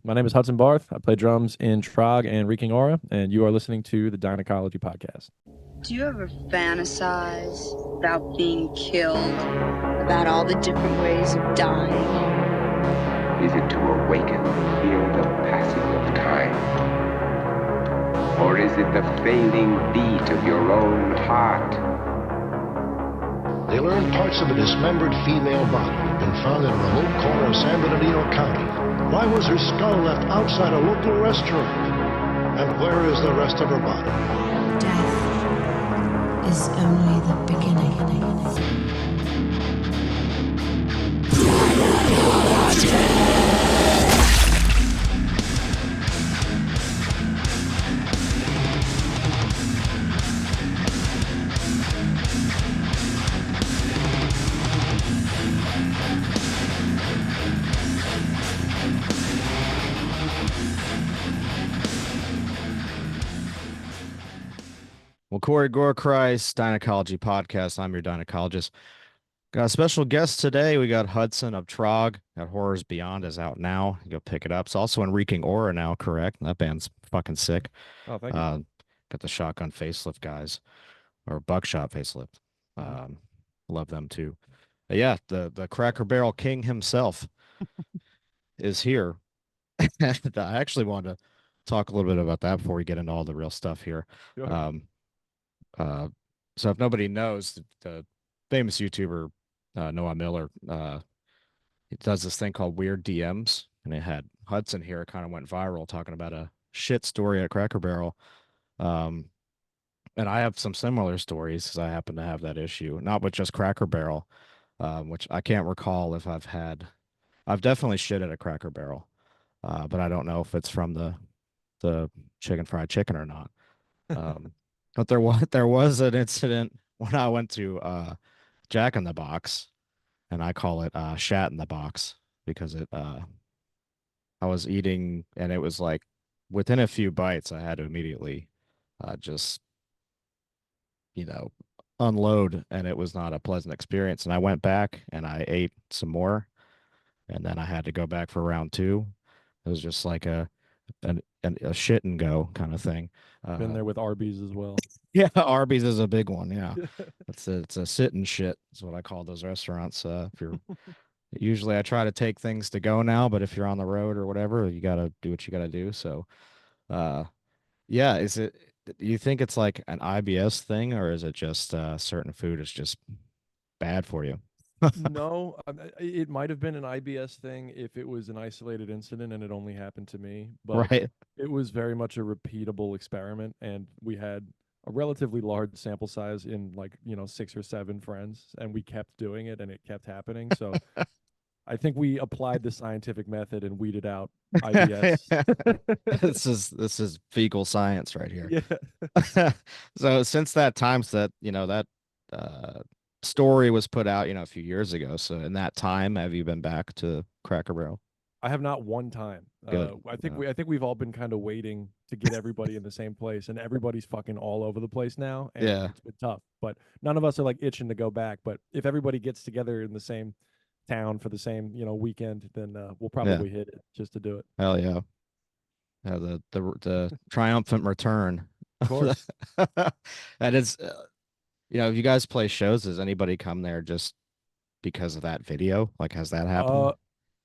My name is Hudson Barth. I play drums in Trog and Reeking, and you are listening to the DIEnecology podcast. Do you ever fantasize about being killed? About all the different ways of dying? Is it to awaken and feel the passing of time? Or is it the failing beat of your own heart? They learned parts of a dismembered female body had been found in a remote corner of San Bernardino County. Why was her skull left outside a local restaurant? And where is the rest of her body? Death is only the beginning. Well, Corey Gorechrist, DIEnecology podcast. I'm your DIEnecologist. Got a special guest today. We got Hudson of TROG. Got Horrors Beyond is out now. You go pick it up. It's also in Reeking now, correct? That band's fucking sick. Oh, thank you. Got the shotgun facelift guys, or buckshot facelift. Love them too. Yeah, the Cracker Barrel King himself is here. I actually wanted to talk a little bit about that before we get into all the real stuff here. Sure. So if nobody knows, the famous YouTuber Noel Miller, he does this thing called Weird DMs, and it had Hudson here. It kind of went viral talking about a shit story at Cracker Barrel. And I have some similar stories because I happen to have that issue, not with just Cracker Barrel, which I can't recall if I've definitely shit at a Cracker Barrel, but I don't know if it's from the chicken fried chicken or not. But there was an incident when I went to Jack in the Box, and I call it Shat in the Box because I was eating and it was like within a few bites I had to immediately just unload, and it was not a pleasant experience. And I went back and I ate some more, and then I had to go back for round two. It was just like a shit and go kind of thing. Been there with Arby's as well. Yeah, Arby's is a big one. Yeah, it's a sit and shit is what I call those restaurants. If you're usually I try to take things to go now, but if you're on the road or whatever, you gotta do what you gotta do. So, yeah, is it? Do you think it's like an IBS thing, or is it just certain food is just bad for you? No, it might have been an IBS thing if it was an isolated incident and it only happened to me, but Right. it was very much a repeatable experiment, and we had a relatively large sample size in 6 or 7 friends, and we kept doing it and it kept happening. So I think we applied the scientific method and weeded out IBS. This is fecal science right here. Yeah. So since that time, so that uh story was put out, a few years ago. So in that time, have you been back to Cracker Barrel? I have not one time. Good. I think we've all been kind of waiting to get everybody in the same place, and everybody's fucking all over the place now, and Yeah. it's been tough. But none of us are like itching to go back. But if everybody gets together in the same town for the same weekend, then we'll probably hit it just to do it. Hell yeah. Yeah, the triumphant return. Of course. And it's if you guys play shows, does anybody come there just because of that video? Like, has that happened?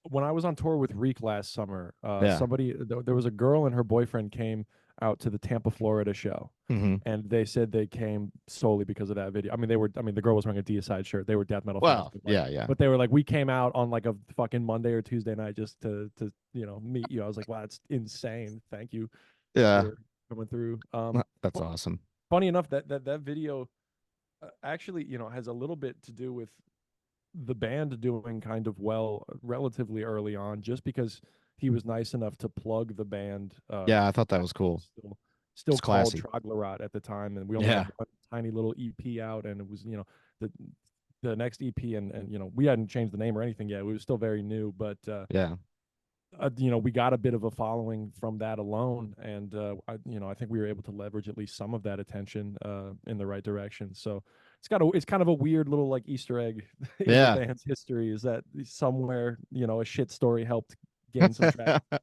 When I was on tour with Reek last summer, Yeah. there was a girl and her boyfriend came out to the Tampa, Florida show, Mm-hmm. and they said they came solely because of that video. I mean, the girl was wearing a DIEcology shirt. They were death metal Well, fans, yeah. but they were like, we came out on like a fucking Monday or Tuesday night just to meet you. I was like, wow, that's insane. Thank you Yeah. for coming through. That's awesome. Funny enough, that video actually has a little bit to do with the band doing kind of well relatively early on, just because he was nice enough to plug the band. Yeah, I thought that was cool. Still It's called classy. Troglodyte at the time, and we only Yeah. had one tiny little EP out, and it was the next EP, and we hadn't changed the name or anything yet. We were still very new, but Yeah. we got a bit of a following from that alone, and I think we were able to leverage at least some of that attention in the right direction. So it's kind of a weird little like Easter egg in Yeah. the band's history, is that somewhere a shit story helped gain some traction.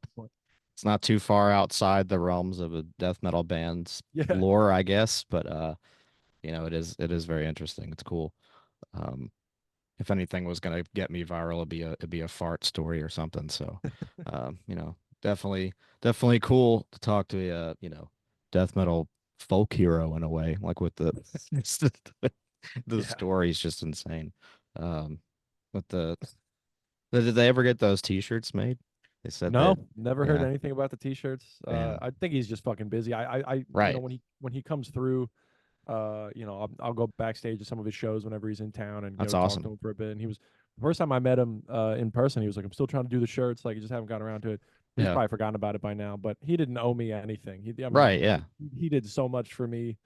it's not too far outside the realms of a death metal band's Yeah. lore, I guess, but it is very interesting. It's cool. Um, if anything was gonna get me viral, it'd be a fart story or something. So, definitely cool to talk to a death metal folk hero in a way, like with the the Yeah. story's just insane. Um, but did they ever get those T-shirts made? They said No, that, never heard yeah, anything about the t-shirts. damn, I think he's just fucking busy. right. When he comes through, I'll go backstage to some of his shows whenever he's in town and That's talk to awesome. him for a bit. And he was the first time I met him in person. He was like, "I'm still trying to do the shirts. Like, I just haven't gotten around to it." He's Yeah, probably forgotten about it by now, but he didn't owe me anything. I mean, right. Yeah, he did so much for me.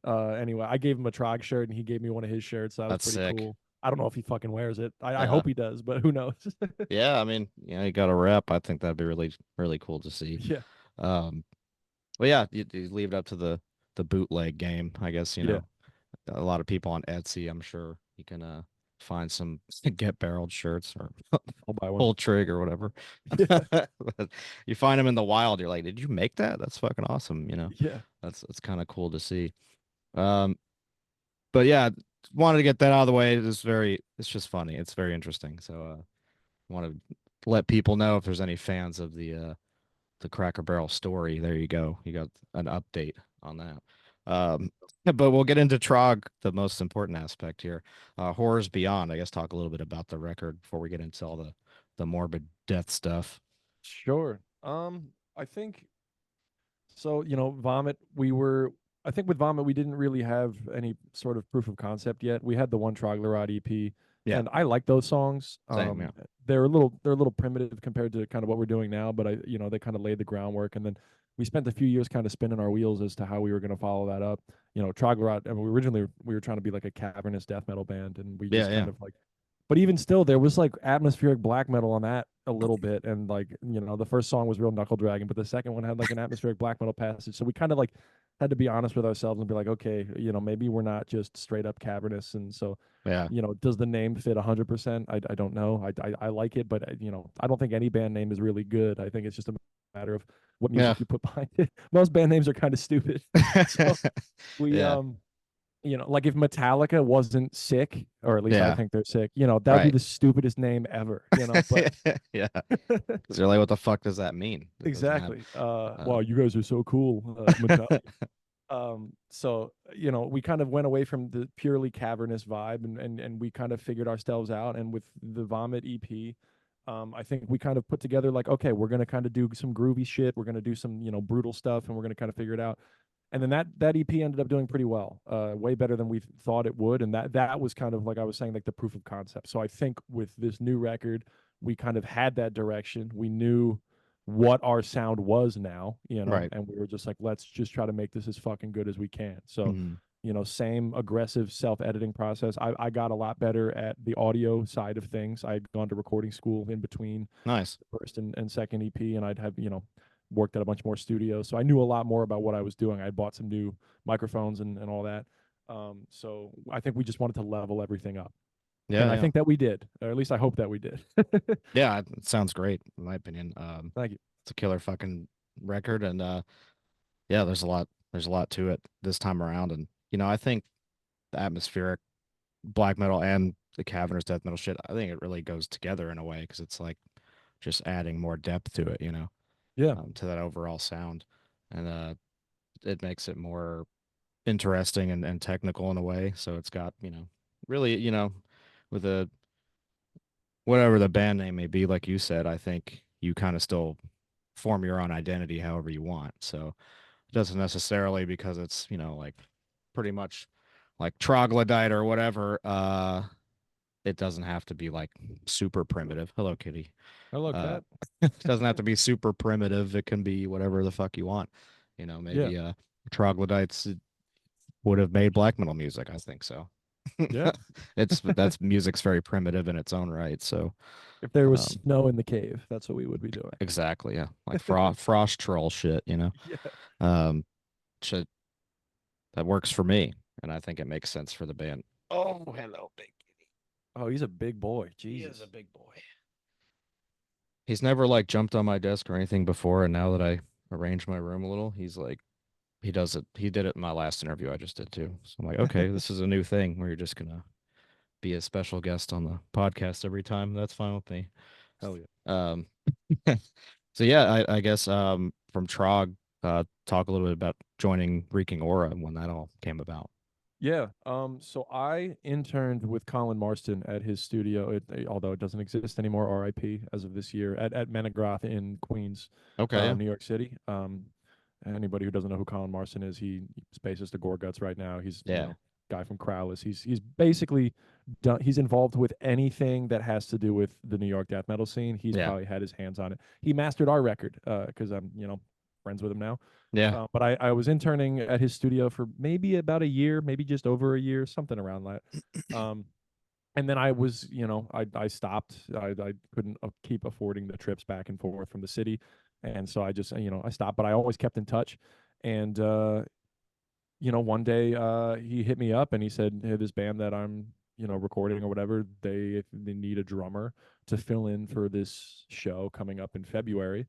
Anyway, I gave him a Trog shirt and he gave me one of his shirts. So that was that's pretty sick. cool. I don't know if he fucking wears it. I Yeah, hope he does, but who knows? yeah. I mean, you got a rep. I think that'd be really, really cool to see. Yeah, Um, but yeah, you leave it up to the bootleg game. I guess yeah. a lot of people on Etsy. I'm sure you can find some get barreled shirts or I'll buy one. pull trig or whatever. Yeah, But you find them in the wild. You're like, did you make that? That's fucking awesome. yeah, That's kind of cool to see. Um, but yeah, wanted to get that out of the way. It's just funny. It's very interesting. So want to let people know if there's any fans of the Cracker Barrel story. There you go. You got an update on that. But we'll get into Trog, the most important aspect here. Horrors Beyond. I guess talk a little bit about the record before we get into all the morbid death stuff. sure. I think so. Vomit. I think with Vomit, we didn't really have any sort of proof of concept yet. We had the one Troglodyte EP, Yeah, and I like those songs. same. Yeah, They're a little primitive compared to kind of what we're doing now, but they kind of laid the groundwork, and then we spent a few years kind of spinning our wheels as to how we were going to follow that up. Troglodyte. I mean, we were trying to be like a cavernous death metal band, and we yeah, just yeah. kind of like but even still, there was like atmospheric black metal on that a little bit, and like the first song was real knuckle dragging, but the second one had like an atmospheric black metal passage. So we kind of like had to be honest with ourselves and be like, okay, maybe we're not just straight up cavernous, and so Yeah. does the name fit 100%? I don't know. I like it, but I don't think any band name is really good. I think it's just a matter of what Yeah. music you put behind it. Most band names are kind of stupid, so we Yeah. like if Metallica wasn't sick, or at least I Yeah. think they're sick, that would be Right. the stupidest name ever, but Yeah. Because you're like, what the fuck does that mean? It doesn't have. exactly. Uh, Wow, you guys are so cool, Metallica. So we kind of went away from the purely cavernous vibe, and we kind of figured ourselves out. And with the Vomit EP, I think we kind of put together like, okay, we're gonna kind of do some groovy shit. We're gonna do some brutal stuff, and we're gonna kind of figure it out. And then that EP ended up doing pretty well, way better than we thought it would. And that was kind of like I was saying, like the proof of concept. So I think with this new record, we kind of had that direction. We knew what our sound was now, right. and we were just like, let's just try to make this as fucking good as we can. So, Mhm. same aggressive self-editing process. I got a lot better at the audio side of things. I had gone to recording school in between Nice. first and second EP, and I'd have worked at a bunch more studios, so I knew a lot more about what I was doing. I bought some new microphones and all that. So I think we just wanted to level everything up, and Yeah. I Yeah. think that we did, or at least I hope that we did. Yeah. It sounds great, in my opinion. Thank you. It's a killer fucking record, and yeah, there's a lot to it this time around, and I think the atmospheric black metal and the cavernous death metal shit, I think it really goes together in a way because it's like just adding more depth to it, Yeah, to that overall sound, and it makes it more interesting and technical in a way. So it's got, really, with a whatever the band name may be, like you said, I think you kind of still form your own identity however you want. So it doesn't necessarily because it's, like pretty much like troglodyte or whatever, it doesn't have to be like super primitive. Hello, kitty. hello, Uh, cat. it doesn't have to be super primitive. It can be whatever the fuck you want. Yeah, Maybe troglodytes would have made black metal music. I think so. yeah. That's music's very primitive in its own right. So If there was um, snow in the cave, that's what we would be doing. exactly, yeah, like frost troll shit. Yeah. Um, should that works for me, and I think it makes sense for the band. Oh, hello, big kitty. Oh, he's a big boy. He is Jesus. a big boy. He's never like jumped on my desk or anything before, and now that I arrange my room a little, he's like he does it. He did it in my last interview I just did too. So I'm like, okay, this is a new thing where you're just gonna be a special guest on the podcast every time. That's fine with me. Hell yeah. Um, so yeah, I guess from Trog, talk a little bit about joining Reeking Aura and when that all came about. Yeah. So I interned with Colin Marston at his studio, although it doesn't exist anymore, RIP, as of this year, at Menegroth in Queens, Okay, yeah, New York City. Anybody who doesn't know who Colin Marston is, he's bassist to Gore Guts right now. He's yeah, guy from Crowless. He's basically done. He's involved with anything that has to do with the New York death metal scene. He's yeah, probably had his hands on it. He mastered our record because I'm friends with him now. yeah. But I was interning at his studio for maybe about a year, maybe just over a year, something around that. And then I was, I stopped. I couldn't keep affording the trips back and forth from the city. And so I just, I stopped, but I always kept in touch. And, one day he hit me up and he said, hey, this band that I'm, recording or whatever, they need a drummer to fill in for this show coming up in February.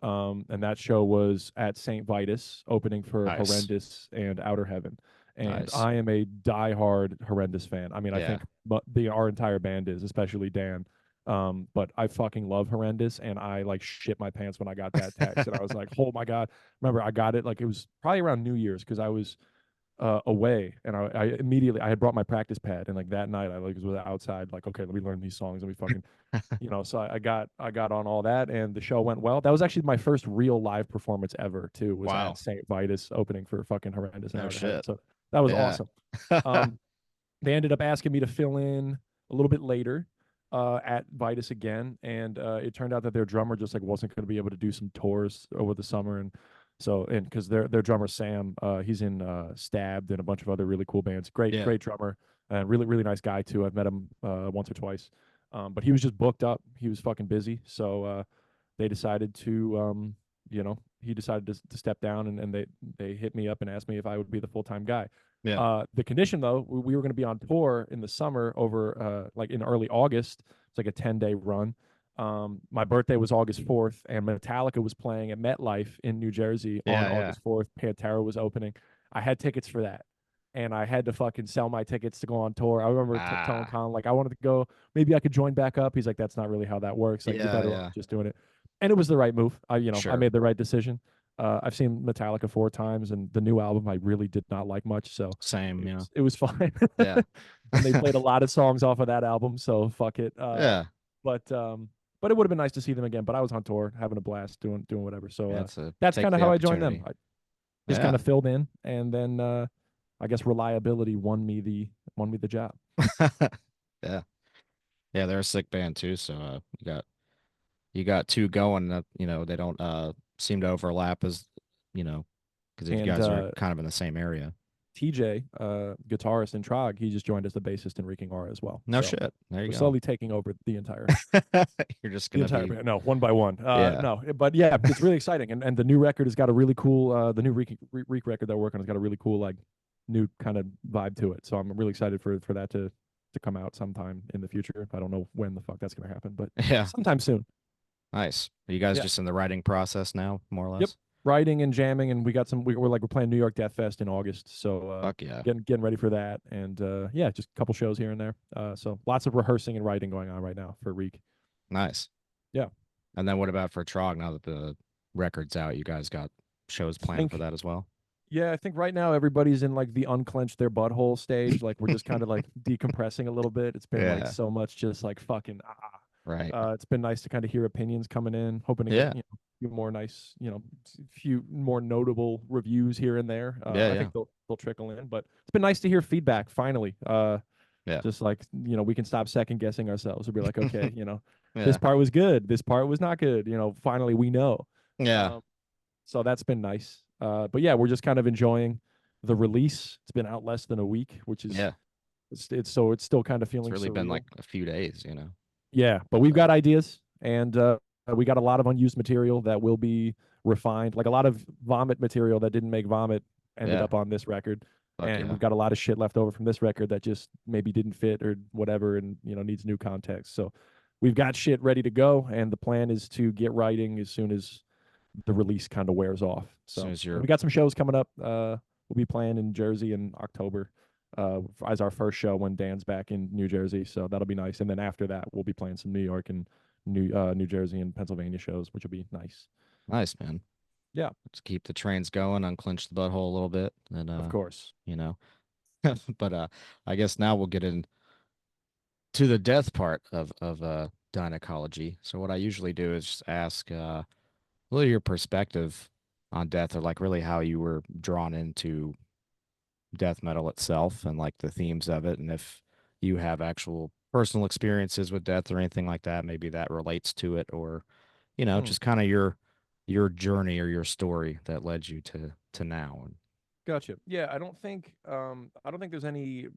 And that show was at St. Vitus, opening for Nice, Horrendous and Outer Heaven. And nice. I am a diehard Horrendous fan. I mean, I Yeah, think our entire band is, especially Dan. But I fucking love Horrendous, and I like shit my pants when I got that text, and I was like, "Oh my god!" Remember, I got it like it was probably around New Year's because I was away, and I immediately I had brought my practice pad, and like that night I like was outside, like, okay, let me learn these songs, let me fucking so I got on all that, and the show went well. That was actually my first real live performance ever too, was wow. at St. Vitus opening for fucking Horrendous and No Out of Heaven. shit. So that was Yeah. awesome. They ended up asking me to fill in a little bit later at Vitus again, and it turned out that their drummer just like wasn't going to be able to do some tours over the summer, and because their drummer Sam, he's in Stabbed and a bunch of other really cool bands. Great, Yeah. great drummer, and really really nice guy too. I've met him once or twice, but he was just booked up. He was fucking busy, so they decided to he decided to step down, and they hit me up and asked me if I would be the full-time guy. Yeah. The condition though, we were going to be on tour in the summer over like in early August. It's like a 10-day run. My birthday was August 4th, and Metallica was playing at MetLife in New Jersey on Yeah. Yeah. August 4th. Pantera was opening. I had tickets for that, and I had to fucking sell my tickets to go on tour. I remember telling Colin, like, I wanted to go. Maybe I could join back up. He's like, that's not really how that works. Like, you're Yeah. better Yeah. off just doing it. And it was the right move. I Sure. made the right decision. I've seen Metallica 4 times, and the new album I really did not like much. So Same. You know. it was fine. Yeah. And they played a lot of songs off of that album, so fuck it. Yeah. But it would have been nice to see them again. But I was on tour, having a blast, doing whatever. So that's Take kind of the how I joined them. opportunity. I just Yeah. kind of filled in, and then I guess reliability won me the job. Yeah. Yeah. They're a sick band too. So you got two going that they don't seem to overlap as because you And guys are kind of in the same area. TJ, guitarist in Trog, he just joined as the bassist in Reeking Aura as well. No So shit. There you we're go. slowly taking over the entire You're just the gonna entire be band. No, one by one. Yeah. No, but yeah, it's really exciting, and the new record has got a really cool. The new Reek record they're working on has got a really cool like new kind of vibe to it. So I'm really excited for that to come out sometime in the future. I don't know when the fuck that's gonna happen, but Yeah. sometime soon. Nice. Are you guys Yeah. just in the writing process now, more or less? Yep. Writing and jamming, and we got some. We're playing New York Death Fest in August, so Fuck yeah. getting ready for that, and yeah, just a couple shows here and there. So lots of rehearsing and writing going on right now for Reek. Nice. Yeah. And then what about for Trog now that the record's out? You guys got shows planned for that as well? Yeah, I think right now everybody's in like the unclench their butthole stage. Like we're just kind of like decompressing a little bit. It's been like Yeah. so much just like fucking Right. It's been nice to kind of hear opinions coming in, hoping to Yeah. get a few more nice, few more notable reviews here and there. I think they'll trickle in, but it's been nice to hear feedback finally. Yeah. Just like we can stop second guessing ourselves. We'll be like, okay, Yeah. this part was good, this part was not good. Finally we know. Yeah. So that's been nice. But yeah, we're just kind of enjoying the release. It's been out less than a week, which is Yeah. it's still kind of It's feeling really been surreal. like a few days, Yeah, but we've got ideas, and we got a lot of unused material that will be refined. Like a lot of vomit material that didn't make vomit ended Yeah. up on this record, Fuck and yeah. we've got a lot of shit left over from this record that just maybe didn't fit or whatever, and needs new context. So we've got shit ready to go, and the plan is to get writing as soon as the release kind of wears off. As soon So as and you're we got some shows coming up. We'll be playing in Jersey in October as our first show when Dan's back in New Jersey. So that'll be nice. And then after that, we'll be playing some New York and New Jersey and Pennsylvania shows, which will be nice. nice, man. Yeah, To keep the trains going, unclench the butthole a little bit, and of course. you know. But I guess now we'll get into the death part of DIEnecology. So what I usually do is just ask what are your perspective on death, or like really how you were drawn into death metal itself and like the themes of it, and if you have actual personal experiences with death or anything like that, maybe that relates to it, or Hmm. just kind of your journey or your story that led you to now. And Gotcha. Yeah, I don't think there's any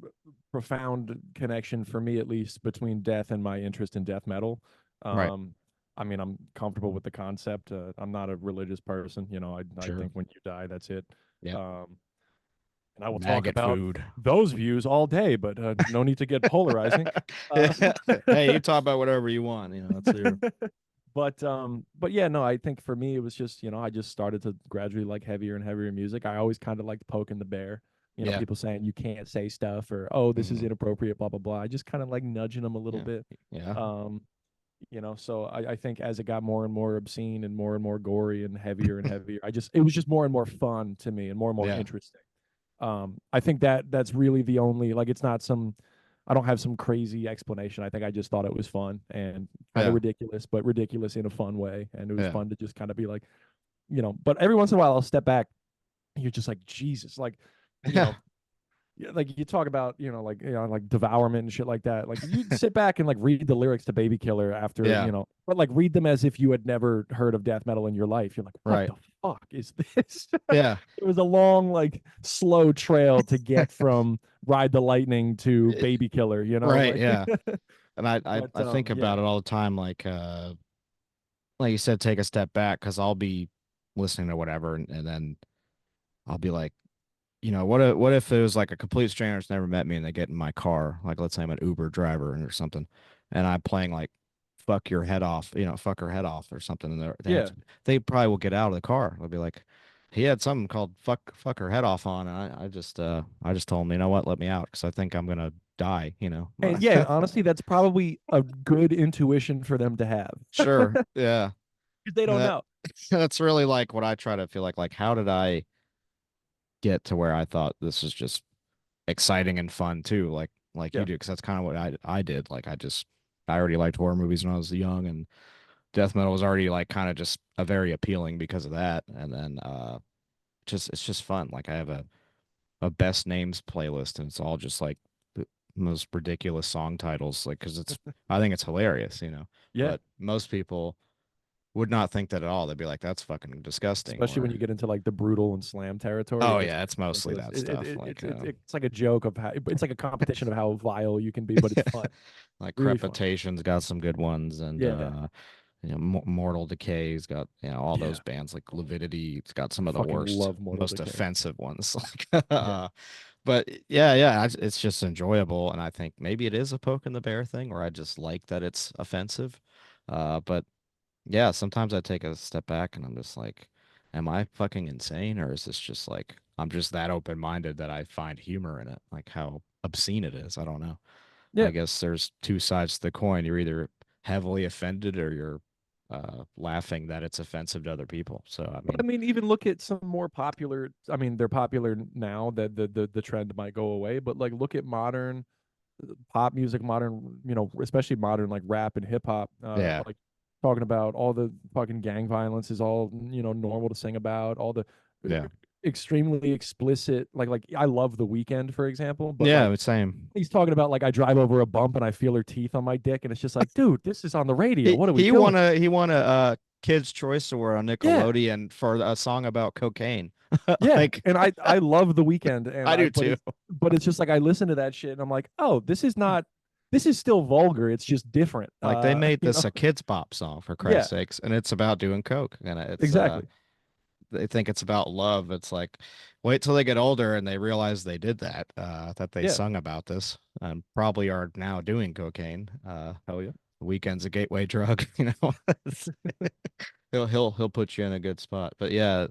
profound connection for me at least between death and my interest in death metal. right, Um I mean, I'm comfortable with the concept. I'm not a religious person, I sure, think when you die, that's it. yeah, Um and I will talk maggot about food. those views all day, but no need to get polarizing. Uh, Hey, you talk about whatever you want. It's your but yeah, no, I think for me it was just, I just started to gradually like heavier and heavier music. I always kind of liked poking the bear. yeah, People saying you can't say stuff or oh, this is mhm, inappropriate, blah blah blah. I just kind of like nudging them a little yeah, bit. yeah, Um, so I think as it got more and more obscene and more gory and heavier, it was just more and more fun to me and more yeah, interesting. I think that's really the only, like, it's not some, I don't have some crazy explanation. I think I just thought it was fun and kind of yeah, ridiculous, but ridiculous in a fun way. And it was yeah, fun to just kind of be like, but every once in a while I'll step back. And you're just like, Jesus, like, you yeah, know, yeah, like you talk about, like devourment and shit like that. Like you sit back and like read the lyrics to Baby Killer after, yeah, but like read them as if you had never heard of death metal in your life. You're like, what right, the fuck is this? yeah, It was a long, like slow trail to get from Ride the Lightning to Eh, Baby Killer, right, like, yeah. And I but I think yeah, about it all the time, like you said, take a step back because I'll be listening to whatever, and then I'll be like, what if it was like a complete stranger that's never met me and they get in my car, like let's say I'm an Uber driver or something, and I'm playing like "fuck your head off," "fuck her head off" or something, and yeah. they probably will get out of the car. They'll be like, he had something called "fuck her head off" on, and I just told him, you know what, let me out because I think I'm gonna die. And yeah, honestly, that's probably a good intuition for them to have Sure, yeah, because they and don't know. that's really like what I try to feel like how did I get to where I thought this was just exciting and fun too, like you Yeah. do, because that's kind of what I did. Like I already liked horror movies when I was young, and death metal was already like kind of just a very appealing because of that. And then just it's just fun. Like I have a best names playlist, and it's all just like the most ridiculous song titles, like because I think it's hilarious. Yeah. But most people would not think that at all. They'd be like, that's fucking disgusting, Especially when or you get into like the brutal and slam territory. oh It's yeah, it's mostly ridiculous. that stuff. Like It's like a joke of how it's like a competition of how vile you can be, but it's fun, like really fun. Crepitation's got some good ones, and Yeah. Mortal Decay's got all those Yeah. bands like Lividity. It's got some of the Fucking worst, love Mortal most Decay. offensive ones. Like, Yeah. but yeah, it's just enjoyable, and I think maybe it is a poke in the bear thing, or I just like that it's offensive. But yeah, sometimes I take a step back and I'm just like, am I fucking insane, or is this just like I'm just that open minded that I find humor in it, like how obscene it is. I don't know. Yeah. I guess there's two sides to the coin. You're either heavily offended or you're laughing that it's offensive to other people. So I But mean, I mean, even look at some more popular. I mean, they're popular now that the trend might go away. But like, look at modern pop music, modern, especially modern like rap and hip hop. yeah, Like talking about all the fucking gang violence is all normal to sing about. All the yeah, extremely explicit, like I love The Weekend, for example, but yeah. like Same. he's talking about like I drive over a bump and I feel her teeth on my dick, and it's just like, dude, this is on the radio. He What are we he doing? won a he won a Kids Choice Award on Yeah, Nickelodeon for a song about cocaine. yeah, Like and I love The Weekend, and I I do but too. it's just like I listen to that shit and I'm like, oh, this is not, this is still vulgar. It's just different. Like they made this a kids pop song for Yeah, Christ's sakes, and it's about doing coke, and it's exactly. they think it's about love. It's like wait till they get older and they realize they did that they Yeah, sung about this and probably are now doing cocaine. hell yeah. the weekend's a gateway drug, he'll put you in a good spot. But yeah,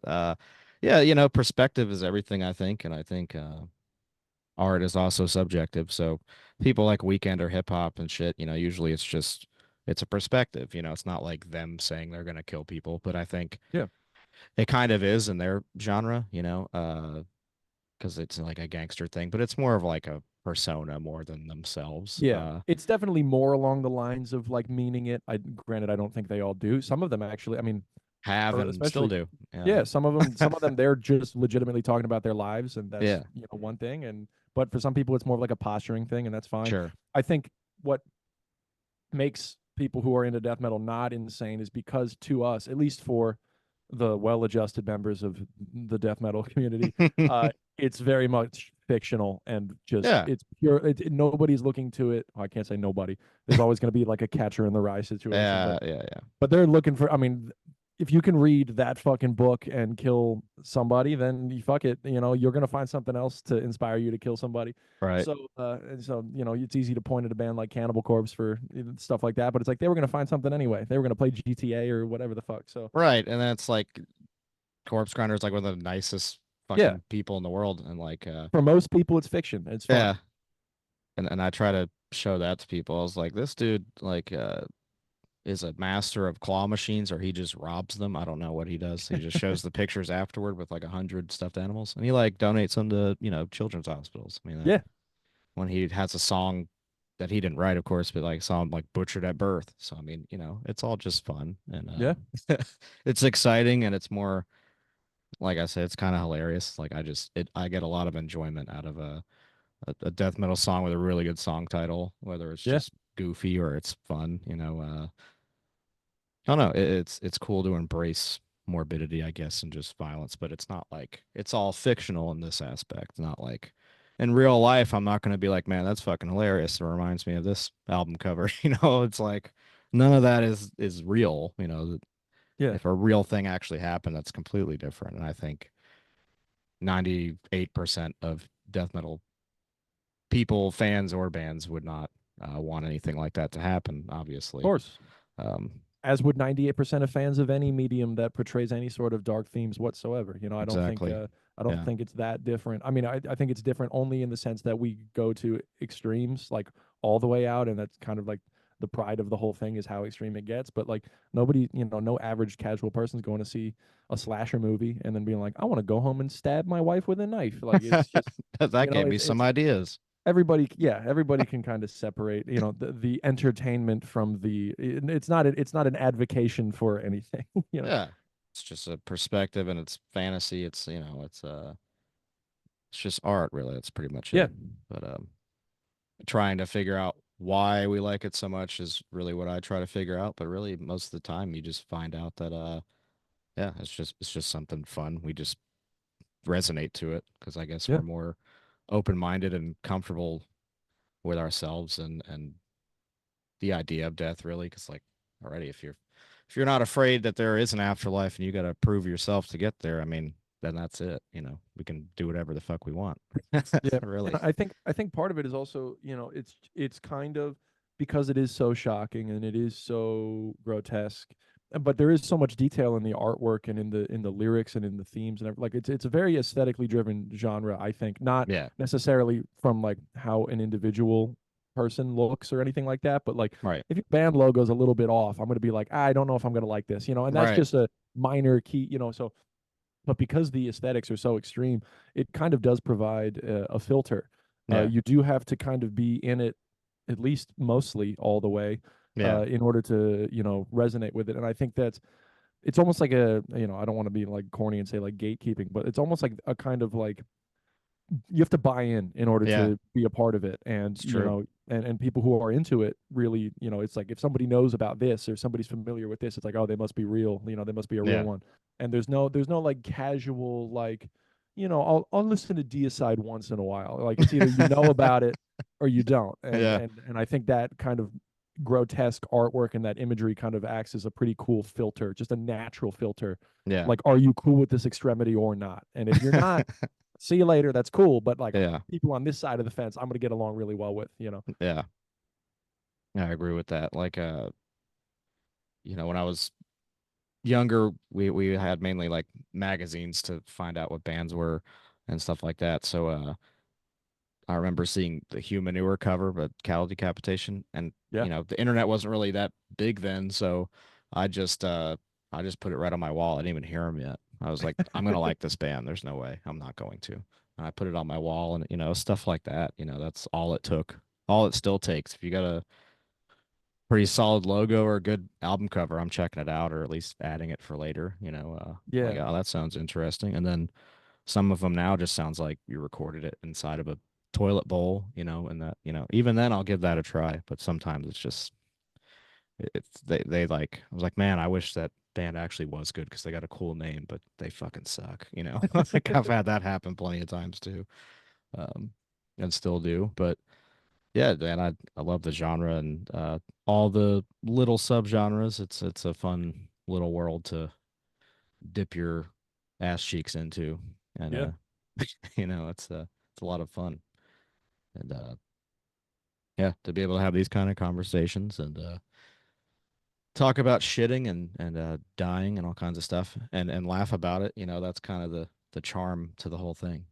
yeah, perspective is everything, I think, and I think art is also subjective. So people like Weekend or hip hop and shit, usually it's a perspective. It's not like them saying they're gonna kill people, but I think Yeah. it kind of is in their genre, because it's like a gangster thing, but it's more of like a persona more than themselves. Yeah, it's definitely more along the lines of like meaning it. Granted, I don't think they all do. Some of them actually, I mean, Have or and still especially, do. yeah, some of them, they're just legitimately talking about their lives, and that's Yeah, one thing. And but for some people, it's more of like a posturing thing, and that's fine. sure. I think what makes people who are into death metal not insane is because to us, at least for the well-adjusted members of the death metal community, it's very much fictional and just Yeah, it's pure. Nobody's looking to it. Oh, I can't say nobody. There's always going to be like a catcher in the rye situation, yeah, yeah, yeah. but they're looking for. I mean, if you can read that fucking book and kill somebody, then you fuck it. You're gonna find something else to inspire you to kill somebody. Right. So, it's easy to point at a band like Cannibal Corpse for stuff like that, but it's like they were gonna find something anyway. They were gonna play GTA or whatever the fuck. So, Right. And then it's like Corpse Grinder is like one of the nicest yeah, fucking people in the world. And like for most people, it's fiction. It's fun. yeah. And I try to show that to people. I was like, this dude like is a master of claw machines or he just robs them. I don't know what he does. He just shows the pictures afterward with like 100 stuffed animals. And he like donates them to, children's hospitals. I mean, Yeah, when he has a song that he didn't write, of course, but like saw him like butchered at birth. So I mean, it's all just fun and yeah, it's exciting and it's more like I said, it's kind of hilarious. Like I get a lot of enjoyment out of a death metal song with a really good song title, whether it's yeah. just goofy or it's fun. I don't know. It's cool to embrace morbidity, I guess, and just violence, but it's not like it's all fictional in this aspect. Not like in real life, I'm not going to be like, man, that's fucking hilarious. It reminds me of this album cover. It's like none of that is real. Yeah. If a real thing actually happened, that's completely different. And I think 98% of death metal people, fans or bands, would not want anything like that to happen. Of Obviously. course. Um, As would 98% of fans of any medium that portrays any sort of dark themes whatsoever. exactly. I don't Yeah. think it's that different. I mean, I think it's different only in the sense that we go to extremes, like all the way out, and that's kind of like the pride of the whole thing is how extreme it gets. But like nobody, no average casual person's going to see a slasher movie and then being like, I want to go home and stab my wife with a knife. Like it's just, That gave me it's some ideas. everybody can kind of separate the entertainment from it's not an advocation for anything. Yeah. It's just a perspective and it's fantasy. It's just art really. That's pretty much Yeah, it. But trying to figure out why we like it so much is really what I try to figure out. But really most of the time you just find out that yeah, it's just something fun. We just resonate to it because I guess yeah, we're more open-minded and comfortable with ourselves and the idea of death really because like already if you're not afraid that there is an afterlife and you got to prove yourself to get there, I mean, then that's it. We can do whatever the fuck we want. yeah. Really. And I think part of it is also it's kind of because it is so shocking and it is so grotesque, but there is so much detail in the artwork and in the lyrics and in the themes and like it's a very aesthetically driven genre. I think not Yeah. necessarily from like how an individual person looks or anything like that, but like Right. if your band logo's a little bit off, I'm gonna be like, I don't know if I'm gonna like this, and that's Right. just a minor key, so but because the aesthetics are so extreme, it kind of does provide a filter. Yeah. You do have to kind of be in it, at least mostly all the way, Yeah. in order to resonate with it. And I think it's almost like I don't want to be like corny and say like gatekeeping, but it's almost like a kind of like you have to buy in order Yeah. to be a part of it. And It's true. and people who are into it really, it's like if somebody knows about this or somebody's familiar with this, it's like, oh, they must be real, they must be a real Yeah. one. And there's no like casual like, I'll listen to Deicide once in a while. Like it's either you know about it or you don't. And Yeah. and I think that kind of grotesque artwork and that imagery kind of acts as a pretty cool filter, just a natural filter. Yeah. Like, are you cool with this extremity or not? And if you're not, see you later. That's cool. But like Yeah. people on this side of the fence, I'm gonna get along really well with. Yeah. I agree with that. Like, when I was younger, we had mainly like magazines to find out what bands were and stuff like that. So, I remember seeing the Hugh Manure cover, but Cattle Decapitation, and Yeah. the internet wasn't really that big then, so I just put it right on my wall. I didn't even hear him yet. I was like, I'm gonna like this band. There's no way I'm not going to. And I put it on my wall, and stuff like that. That's all it took. All it still takes. If you got a pretty solid logo or a good album cover, I'm checking it out, or at least adding it for later. Like, Yeah. oh, that sounds interesting. And then some of them now just sounds like you recorded it inside of a toilet bowl, and that, even then I'll give that a try. But sometimes it's just it's they like I was like, man, I wish that band actually was good because they got a cool name, but they fucking suck. Like I've had that happen plenty of times too, um, and still do. But yeah, man, I love the genre and all the little subgenres. It's a fun little world to dip your ass cheeks into, and Yeah. it's a lot of fun, and yeah, to be able to have these kind of conversations and talk about shitting and dying and all kinds of stuff and laugh about it. That's kind of the charm to the whole thing.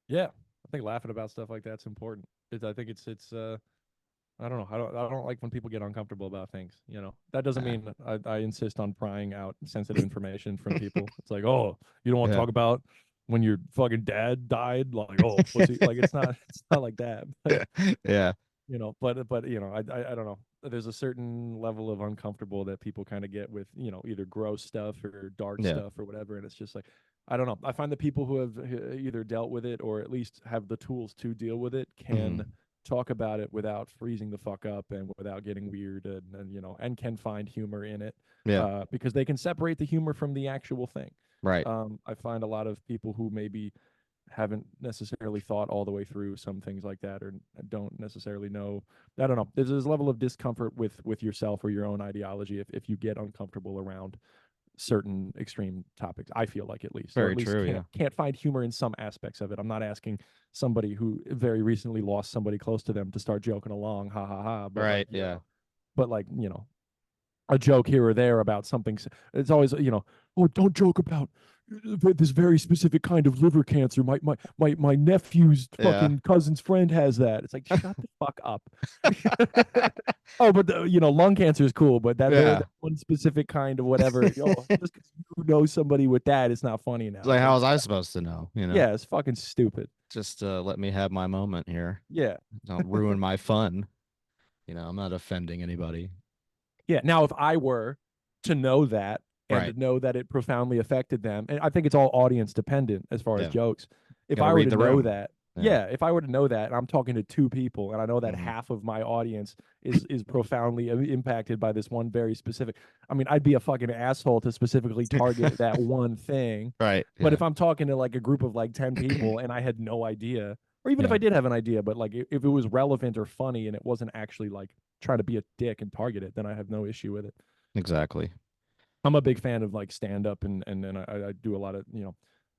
Yeah. I think laughing about stuff like that's important. I think it's I don't know. I don't like when people get uncomfortable about things. That doesn't Yeah. mean I insist on prying out sensitive information from people. It's like, oh, you don't want to Yeah. talk about when your fucking dad died? Like, oh, pussy. Like, it's not like that. But Yeah. but I don't know. There's a certain level of uncomfortable that people kind of get with either gross stuff or dark Yeah. stuff or whatever, and it's just like I don't know. I find that people who have either dealt with it or at least have the tools to deal with it can Mhm. talk about it without freezing the fuck up and without getting weird and can find humor in it Yeah. because they can separate the humor from the actual thing. Right. I find a lot of people who maybe haven't necessarily thought all the way through some things like that or don't necessarily know. I don't know. There's this level of discomfort with yourself or your own ideology if you get uncomfortable around certain extreme topics. I feel like at least, or Very at least true. can't Yeah. can't find humor in some aspects of it. I'm not asking somebody who very recently lost somebody close to them to start joking along, ha ha ha. But Right. Yeah. like a joke here or there about something. It's always, oh, don't joke about this very specific kind of liver cancer. My nephew's Yeah. fucking cousin's friend has that. It's like, shut the fuck up. Oh, but lung cancer is cool, but that Yeah. one specific kind of whatever. Oh, just because you know somebody with that, it's not funny It's now. like, It's how like, was I supposed to know? yeah, it's fucking stupid. Just let me have my moment here. Yeah. Don't ruin my fun. I'm not offending anybody. Yeah. Now, if I were to know that and Right. to know that it profoundly affected them, and I think it's all audience dependent as far as Yeah. jokes. If Got to I were read to the know room. that, Yeah. yeah, if I were to know that, and I'm talking to two people, and I know that Mhm. half of my audience is profoundly impacted by this one very specific. I mean, I'd be a fucking asshole to specifically target that one thing. Right. But Yeah. if I'm talking to like a group of like 10 people and I had no idea, or even if Yeah. I did have an idea, but like if it was relevant or funny and it wasn't actually like trying to be a dick and target it, then I have no issue with it. Exactly. I'm a big fan of like stand up and I do a lot of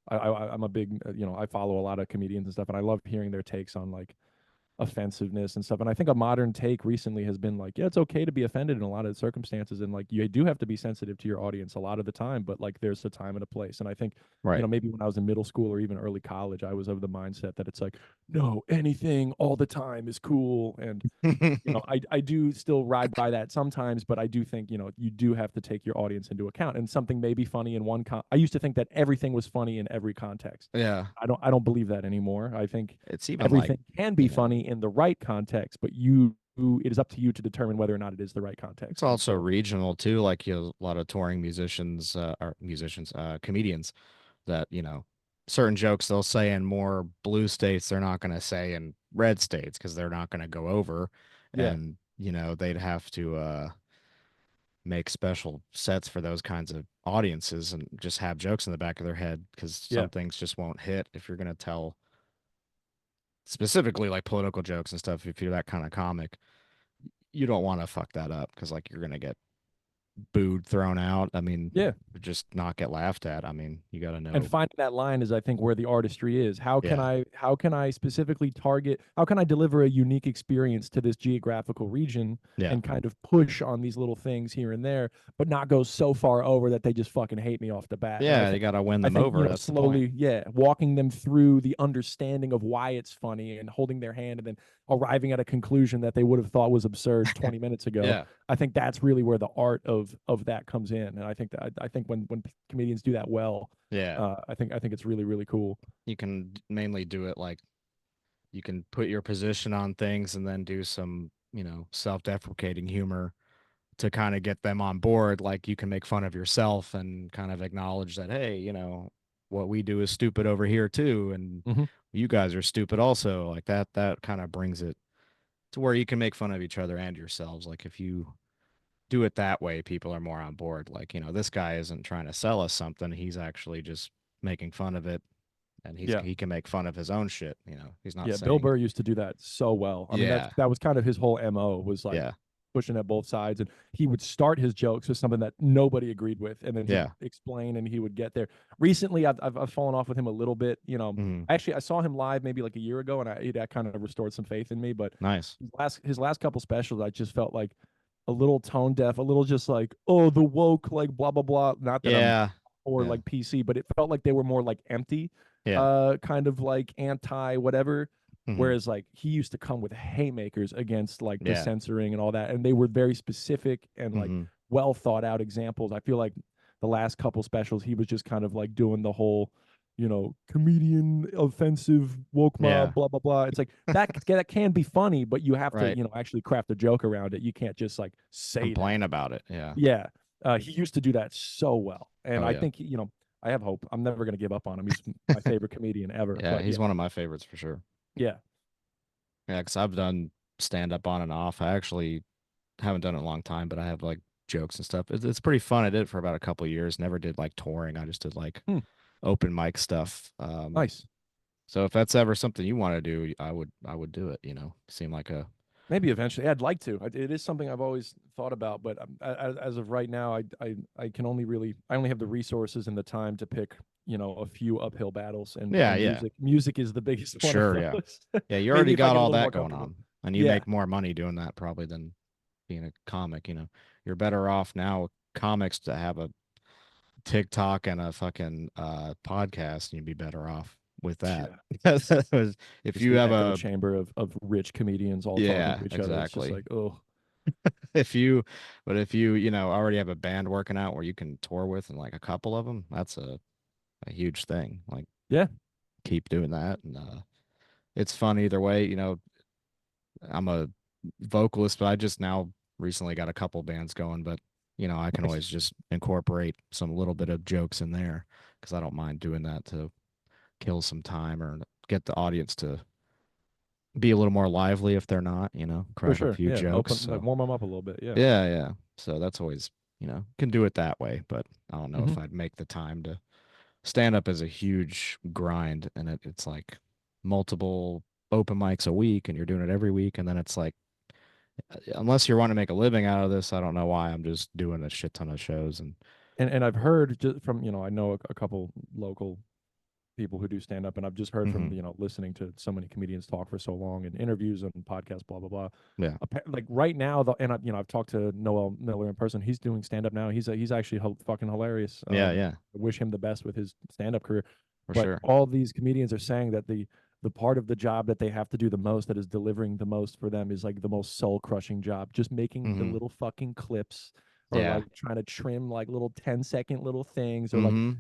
I'm a big I follow a lot of comedians and stuff and I love hearing their takes on like offensiveness and stuff. And I think a modern take recently has been like, yeah, it's okay to be offended in a lot of circumstances. And like, you do have to be sensitive to your audience a lot of the time, but like, there's a time and a place. And I think, Right. maybe when I was in middle school or even early college, I was of the mindset that it's like, no, anything all the time is cool. And, I do still ride by that sometimes, but I do think, you do have to take your audience into account and something may be funny in I used to think that everything was funny in every context. Yeah. I don't believe that anymore. I think It's even like, everything can be funny in the right context, but it is up to you to determine whether or not it is the right it's context. And also so, regional too. Like, a lot of touring comedians that, certain jokes they'll say in more blue states, they're not going to say in red states because they're not going to go over. yeah, And, they'd have to make special sets for those kinds of audiences and just have jokes in the back of their head because yeah, some things just won't hit if you're going to tell specifically like political jokes and stuff. If you're that kind of comic, you don't want to fuck that up because like you're going to get booed, thrown out. I mean, Yeah. just not get laughed at. I mean, you got to And know. finding that line is, I think, where the artistry is. Yeah. How can I specifically target, how can I deliver a unique experience to this geographical region Yeah. and kind of push on these little things here and there, but not go so far over that they just fucking hate me off the bat. And Yeah, you got to win them over. That's the point. slowly, yeah, walking them through the understanding of why it's funny and holding their hand and then arriving at a conclusion that they would have thought was absurd 20 minutes ago. Yeah. I think that's really where the art of that comes in. And I think that I think when comedians do that well, Yeah. I think it's really, really cool. You can mainly do it like you can put your position on things and then do some, self-deprecating humor to kind of get them on board. Like you can make fun of yourself and kind of acknowledge that, hey, what we do is stupid over here too, and Mhm. you guys are stupid also. Like that kind of brings it to where you can make fun of each other and yourselves. Like if you do it that way, people are more on board. Like, this guy isn't trying to sell us something. He's actually just making fun of it, and Yeah. he can make fun of his own shit. He's not Yeah, Bill saying, Burr used to do that so well. I mean, yeah, that was kind of his whole MO, was like yeah, pushing at both sides, and he would start his jokes with something that nobody agreed with, and then he'd yeah, explain, and he would get there. Recently, I've fallen off with him a little bit. mhm, Actually, I saw him live maybe like a year ago, and that kind of restored some faith in me. But nice, his last couple specials, I just felt like a little tone deaf, a little just like, oh, the woke, like blah blah blah. Not that I'm yeah, or yeah, like PC, but it felt like they were more like empty, yeah, kind of like anti whatever. mhm, Whereas like he used to come with haymakers against like the yeah, censoring and all that, and they were very specific and like mhm, well thought out examples. I feel like the last couple specials, he was just kind of like doing the whole, comedian offensive woke yeah, mob, blah blah blah. It's like that can be funny, but you have to right. actually craft a joke around it. You can't just like say that. Complain about it. Yeah. Yeah, he used to do that so well, and Oh I yeah. think I have hope. I'm never gonna give up on him. He's my favorite comedian ever. Yeah, But he's yeah, one of my favorites for sure. yeah, Yeah, because I've done stand up on and off. I actually haven't done it in a long time, but I have like jokes and stuff. It's pretty fun. I did it for about a couple of years. Never did like touring. I just did like Hmm, open mic stuff. nice. So if that's ever something you want to do, I would do it. Seem like a Maybe eventually, I'd like to. It is something I've always thought about, but as of right now, I can only really I only have the resources and the time to pick a few uphill battles, and yeah, yeah, music is the biggest one sure, of yeah, those. yeah. You Maybe already if I got get a all little more that going comfortable. on, and you Yeah, make more money doing that probably than being a comic. You're better off now with comics to have a TikTok and a fucking podcast, and you'd be better off with that. yeah. If Just you the have echo a chamber of rich comedians all talking yeah, to each other. It's just exactly. like, oh, If you but if you, already have a band working out where you can tour with and like a couple of them, that's a huge thing. Like yeah, keep doing that and it's fun either way. I'm a vocalist, but I just now recently got a couple bands going, but I can nice. always just incorporate some little bit of jokes in there because I don't mind doing that to kill some time or get the audience to be a little more lively if they're not, For crack a sure. few Yeah, jokes. open like So warm them up a little bit. Yeah. yeah, yeah. So that's always, can do it that way, but I don't know Hmm. if I'd make the time to stand up as a huge grind and it's like multiple open mics a week and you're doing it every week and then it's like unless you're wanting to make a living out of this, I don't know why I'm just doing a shit ton of shows and And I've heard just from I know a couple local people who do stand up, and I've just heard from mhm, listening to so many comedians talk for so long and interviews and podcasts, blah blah blah. yeah, Like right now, and I've talked to Noel Miller in person. He's doing stand up now. He's actually fucking hilarious. yeah, yeah, I wish him the best with his stand up career. for But sure. all these comedians are saying that the part of the job that they have to do the most, that is delivering the most for them, is like the most soul crushing job. Just making the Hmm. little fucking clips, or Yeah. like trying to trim like little 10-second little things, or like Hmm.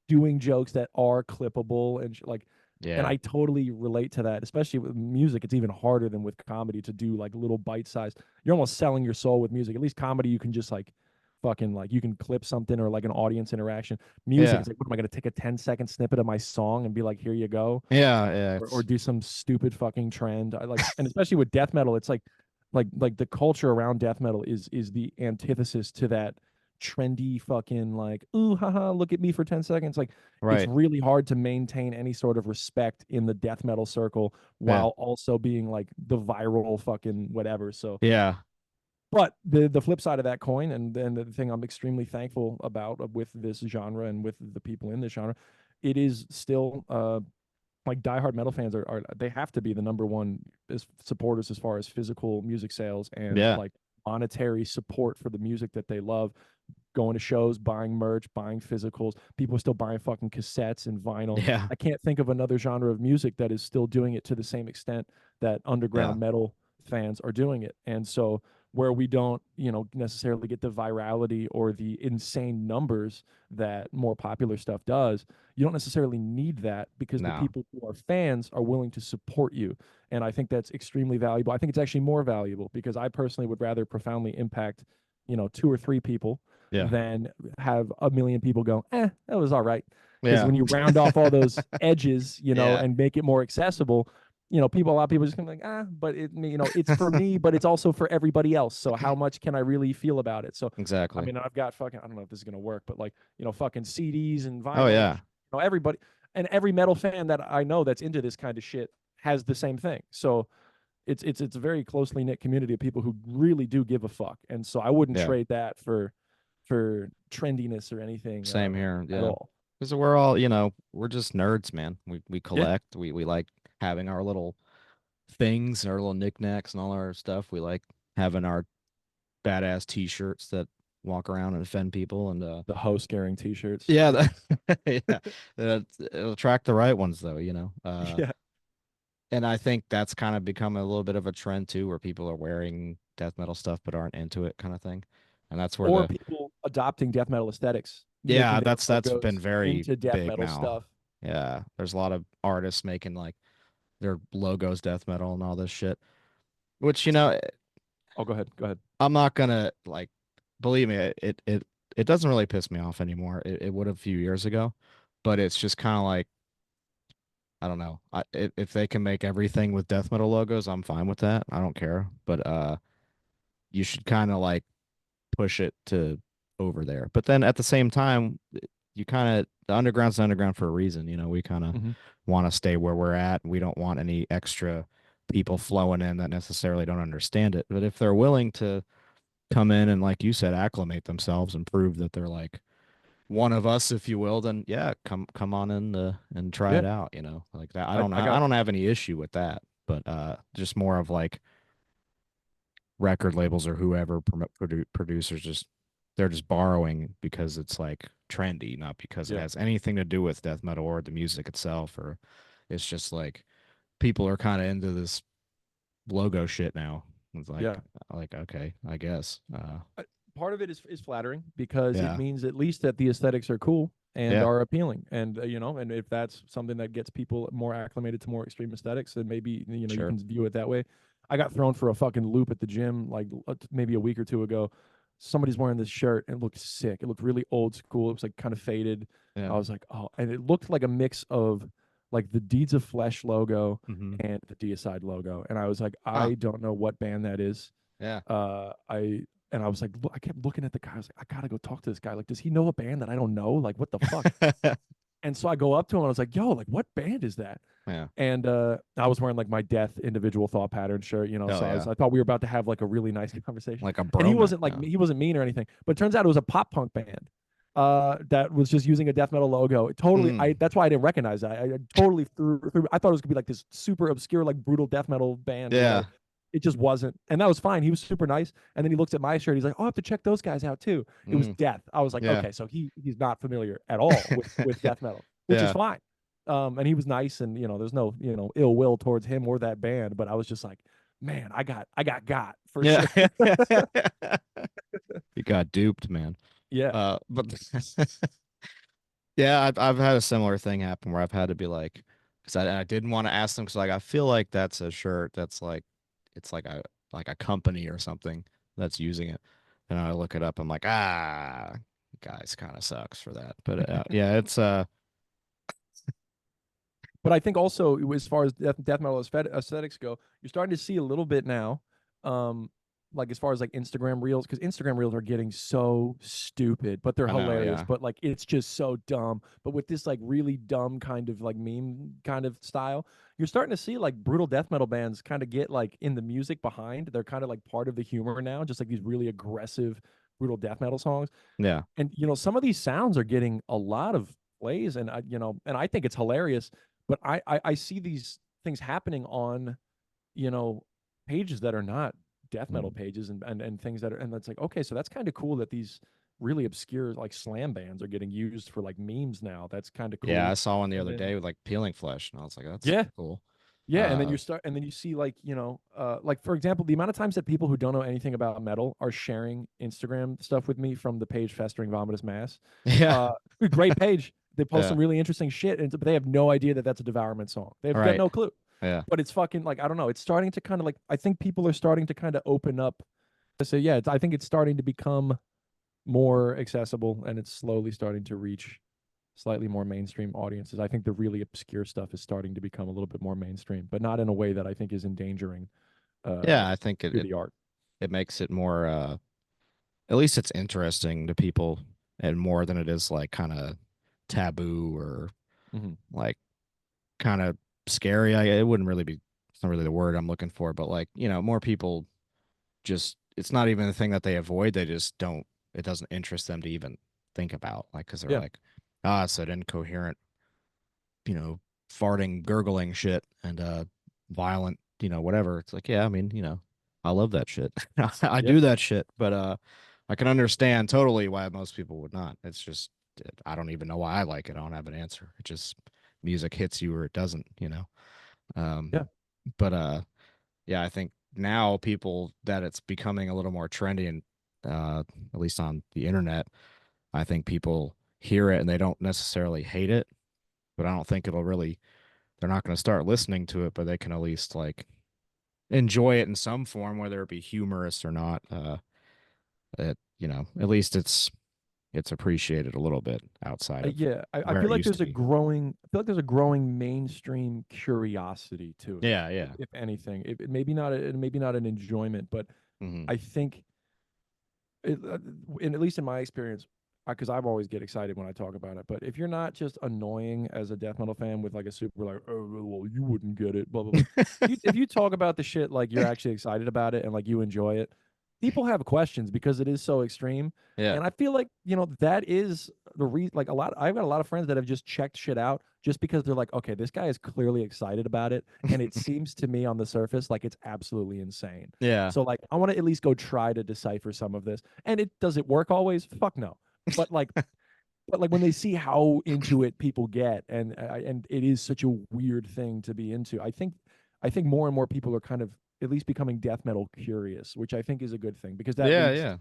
doing jokes that are clippable and and Yeah. I totally relate to that, especially with music. It's even harder than with comedy to do like little bite size. You're almost selling your soul with music. At least comedy, you can just like fucking like you can clip something or like an audience interaction. Music, Yeah. it's like, what am I going to take a 10-second snippet of my song and be like, here you go? Yeah. Yeah. Or It's do some stupid fucking trend. I like, and especially with death metal, it's like the culture around death metal is the antithesis to that trendy fucking like, ooh haha, look at me for 10 seconds. Like it's right. really hard to maintain any sort of respect in the death metal circle Yeah. while also being like the viral fucking whatever. So Yeah. But the flip side of that coin, and then the thing I'm extremely thankful about with this genre and with the people in this genre, it is still like diehard metal fans are they have to be the number one supporters as far as physical music sales and Yeah. like monetary support for the music that they love, going to shows, buying merch, buying physicals. People are still buying fucking cassettes and vinyl. Yeah. I can't think of another genre of music that is still doing it to the same extent that Yeah. underground metal fans are doing it. And so where we don't, necessarily get the virality or the insane numbers that more popular stuff does, you don't necessarily need that because the No. people who are fans are willing to support you. And I think that's extremely valuable. I think it's actually more valuable because I personally would rather profoundly impact, 2 or 3 people Yeah. than have a million people go, that was all right. Because Yeah. when you round off all those edges, Yeah. and make it more accessible, a lot of people just gonna be like, but it's for me, but it's also for everybody else. So how much can I really feel about it? So, I Exactly. mean, I've got fucking, I don't know if this is gonna work, but like, fucking CDs and Oh vinyl, yeah. everybody, and every metal fan that I know that's into this kind of shit has the same thing. So it's a very closely knit community of people who really do give a fuck, and so I wouldn't Yeah. trade that for trendiness or anything Same here. at Yeah. all. Because we're all, we're just nerds, man. We Yeah. collect. We like having our little things, our little knickknacks and all our stuff. We like having our badass t-shirts that walk around and offend people and The host carrying t-shirts. yeah, yeah. It'll attract the right ones though, Yeah. and I think that's kind of become a little bit of a trend too, where people are wearing death metal stuff but aren't into it kind of thing. And that's where Or people adopting death metal aesthetics, yeah, making their that's been logos very into death big metal now. stuff. Yeah, there's a lot of artists making like their logos death metal and all this shit. Which, Oh, go ahead. Go ahead. I'm not gonna like believe me, it doesn't really piss me off anymore. It would a few years ago, but it's just kind of like I don't know. If they can make everything with death metal logos, I'm fine with that. I don't care. But you should kind of like push it to over there. But then at the same time, you kind of the underground's the underground for a reason. We kind of Mm-hmm. want to stay where we're at. We don't want any extra people flowing in that necessarily don't understand it. But if they're willing to come in and, like you said, acclimate themselves and prove that they're like one of us, if you will, then yeah, come on in and try Yeah. it out. Like that. I I got don't have any issue with that. But just more of like record labels or whoever producers just they're just borrowing because it's like trendy, not because it yeah. has anything to do with death metal or the music itself, or it's just like people are kind of into this logo shit now. It's Yeah. like okay, I guess. Part of it is flattering because it Yeah, means at least that the aesthetics are cool and yeah, are appealing, and and if that's something that gets people more acclimated to more extreme aesthetics, then maybe you sure. can view it that way. I got thrown for a fucking loop at the gym like maybe a week or two ago. Somebody's wearing this shirt and it looked sick. It looked really old school. It was like kind of faded. Yeah. I was like, oh, and it looked like a mix of like the Deeds of Flesh logo Mm-hmm. and the Deicide logo, and I was like, Huh. I don't know what band that is. Yeah. I was like, I kept looking at the guy. I was like, I gotta go talk to this guy. Like, does he know a band that I don't know? Like, what the fuck? And so I go up to him and I was like, yo, like, what band is that? Yeah. And I was wearing like my Death Individual Thought Pattern shirt, Oh so yeah. I thought we were about to have like a really nice conversation. Like a And he bromance. wasn't like he wasn't mean or anything, but it turns out it was a pop punk band that was just using a death metal logo. It totally, that's why I didn't recognize that. I totally threw. I thought it was gonna be like this super obscure, like brutal death metal band. Or Yeah. whatever. It just wasn't, and that was fine. He was super nice, and then he looks at my shirt. He's like, "Oh, I have to check those guys out too." It was Death. I was like, Yeah. "Okay, so he's not familiar at all with death metal, which is Yeah. fine." And he was nice, and there's no ill will towards him or that band. But I was just like, "Man, I got for Yeah. sure." You got duped, man. Yeah, But yeah, I've had a similar thing happen where I've had to be like, because I didn't want to ask them because like I feel like that's a shirt that's like it's like a company or something that's using it, and I look it up. I'm like, guys, kind of sucks for that. But yeah, it's but I think also as far as death metal aesthetics go, you're starting to see a little bit now, like as far as like Instagram reels, because Instagram reels are getting so stupid, but they're I know, hilarious. yeah. But like it's just so dumb. But with this like really dumb kind of like meme kind of style, you're starting to see like brutal death metal bands kind of get like in the music behind. They're kind of like part of the humor now, just like these really aggressive brutal death metal songs. Yeah. And some of these sounds are getting a lot of plays, and and I think it's hilarious. But I see these things happening on you know pages that are not death metal Mm. pages, and things that are, and that's like, okay, so that's kind of cool that these really obscure like slam bands are getting used for like memes now. That's kind of Yeah, I cool. saw one the And other then day with like peeling flesh, and I was like, that's yeah, cool. yeah, and then Uh, you see like like for example, the amount of times that people who don't know anything about metal are sharing Instagram stuff with me from the page Festering Vomitous Mass. yeah, uh Great page. They post yeah, some really interesting shit, but they have no idea that that's a Devourment song. They've got right, no clue. yeah, But it's fucking like, I don't know, it's starting to kind of like, I think people are starting to kind of open up. So yeah, I think it's starting to become more accessible, and it's slowly starting to reach slightly more mainstream audiences. I think the really obscure stuff is starting to become a little bit more mainstream, but not in a way that I think is endangering yeah. I think to the art. it makes it more. At least it's interesting to people, and more than it is like kind of taboo or Hmm. like kind of scary. It wouldn't really be. It's not really the word I'm looking for, but like more people just. It's not even the thing that they avoid. They just don't. It doesn't interest them to even think about, like, because they're Yeah. like, it's that incoherent, you know, farting, gurgling shit and violent, whatever. It's like, yeah, I mean, I love that shit. I Yeah. do that shit, but I can understand totally why most people would not. It's just I don't even know why I like it. I don't have an answer. It just music hits you or it doesn't. Um, Yeah. but yeah, I think now people that it's becoming a little more trendy and at least on the internet, I think people hear it and they don't necessarily hate it, but I don't think it'll really they're not going to start listening to it, but they can at least like enjoy it in some form, whether it be humorous or not. At least it's appreciated a little bit outside of Yeah, I where feel it like used to there's a be. growing, I feel like there's a growing mainstream curiosity to it. Yeah, yeah. If anything, maybe not, maybe not an enjoyment, but Hmm. I think, it, at least in my experience, because I always get excited when I talk about it. But if you're not just annoying as a death metal fan with like a super like, oh well, you wouldn't get it, blah blah blah. If you talk about the shit like you're actually excited about it and like you enjoy it, people have questions because it is so extreme. Yeah. And I feel like that is the reason. Like I've got a lot of friends that have just checked shit out just because they're like, okay, this guy is clearly excited about it, and it seems to me on the surface like it's absolutely insane. Yeah. So like I want to at least go try to decipher some of this. And does it work always? Fuck no. But like when they see how into it people get, and it is such a weird thing to be into, I think more and more people are kind of at least becoming death metal curious, which I think is a good thing, because Yeah, yeah.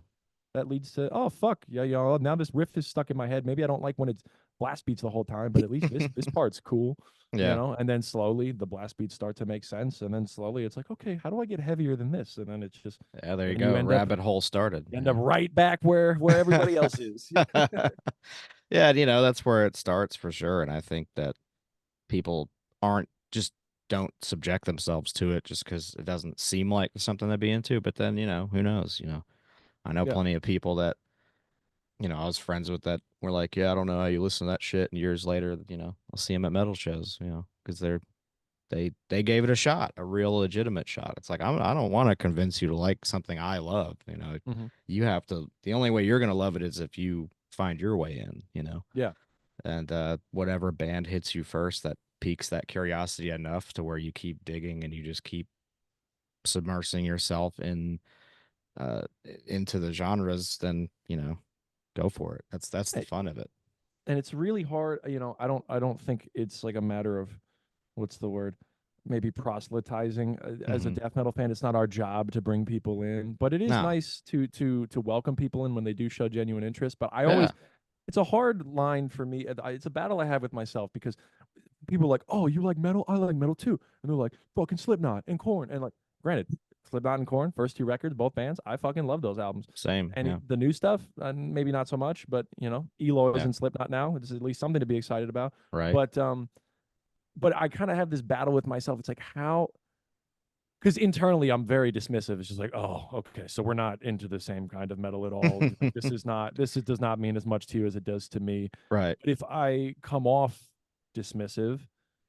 that leads to, oh fuck yeah, now this riff is stuck in my head. Maybe I don't like when it's blast beats the whole time, but at least this part's cool. Yeah. And then slowly the blast beats start to make sense, and then slowly it's like, okay, how do I get heavier than this? And then it's just, Yeah, there you then you go. end up Rabbit hole started. right back where everybody else is. Yeah, that's where it starts for sure. And I think that people aren't just don't subject themselves to it just because it doesn't seem like something to be into. But then, who knows? I know Yeah. plenty of people that, I was friends with that were like, yeah, I don't know how you listen to that shit. And years later, I'll see them at metal shows, because they gave it a shot, a real legitimate shot. It's like, I don't want to convince you to like something I love. Hmm. You have to, the only way you're going to love it is if you find your way in. Yeah. And whatever band hits you first that piques that curiosity enough to where you keep digging and you just keep submersing yourself into the genres, then go for it. That's the Hey, fun of it. and it's really hard. I don't think it's like a matter of, what's the word? Maybe proselytizing. As a Hmm. death metal fan, it's not our job to bring people in, but it is No. nice to welcome people in when they do show genuine interest. But I always, Yeah. it's a hard line for me. It's a battle I have with myself, because people are like, "Oh, you like metal? I like metal too." And they're like, "Fucking Slipknot and Korn." And like, granted, Slipknot and Korn, first two records, both bands, I fucking love those albums. Same. And Yeah. the new stuff, maybe not so much, but Eloy's Yeah. in Slipknot now. It's at least something to be excited about. Right. But I kind of have this battle with myself. It's like, how because internally I'm very dismissive. It's just like, oh, okay, so we're not into the same kind of metal at all. Like, does not mean as much to you as it does to me. Right. But if I come off dismissive,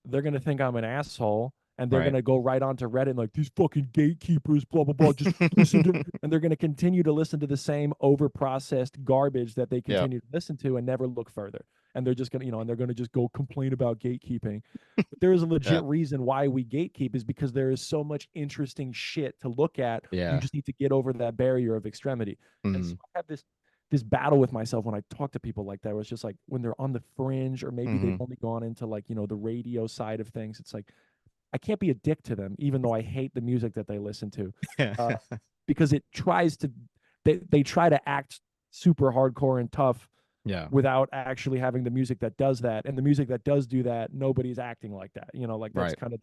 they're gonna think I'm an asshole, and they're Right. gonna go right onto Reddit and like these fucking gatekeepers, blah blah blah. Just listen to, and they're gonna continue to listen to the same overprocessed garbage that they Yeah. continue to listen to and never look further. And they're just gonna, and they're gonna just go complain about gatekeeping. But there is a Yeah. legit reason why we gatekeep is because there is so much interesting shit to look at. You Yeah. just need to get over that barrier of extremity. And so Mhm. I have this battle with myself when I talk to people like that, where it's just like when they're on the fringe, or maybe they've Mhm. only gone into like, the radio side of things. It's like I can't be a dick to them, even though I hate the music that they listen to. Yeah. Because it tries to they try to act super hardcore and tough Yeah. without actually having the music that does that. And the music that does do that, nobody's acting like that. Like that's Right. kind of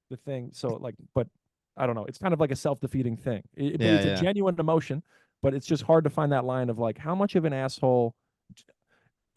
the thing. So like, but I don't know. It's kind of like a self-defeating thing. But Yeah. it's a Yeah. genuine emotion, but it's just hard to find that line of like, how much of an asshole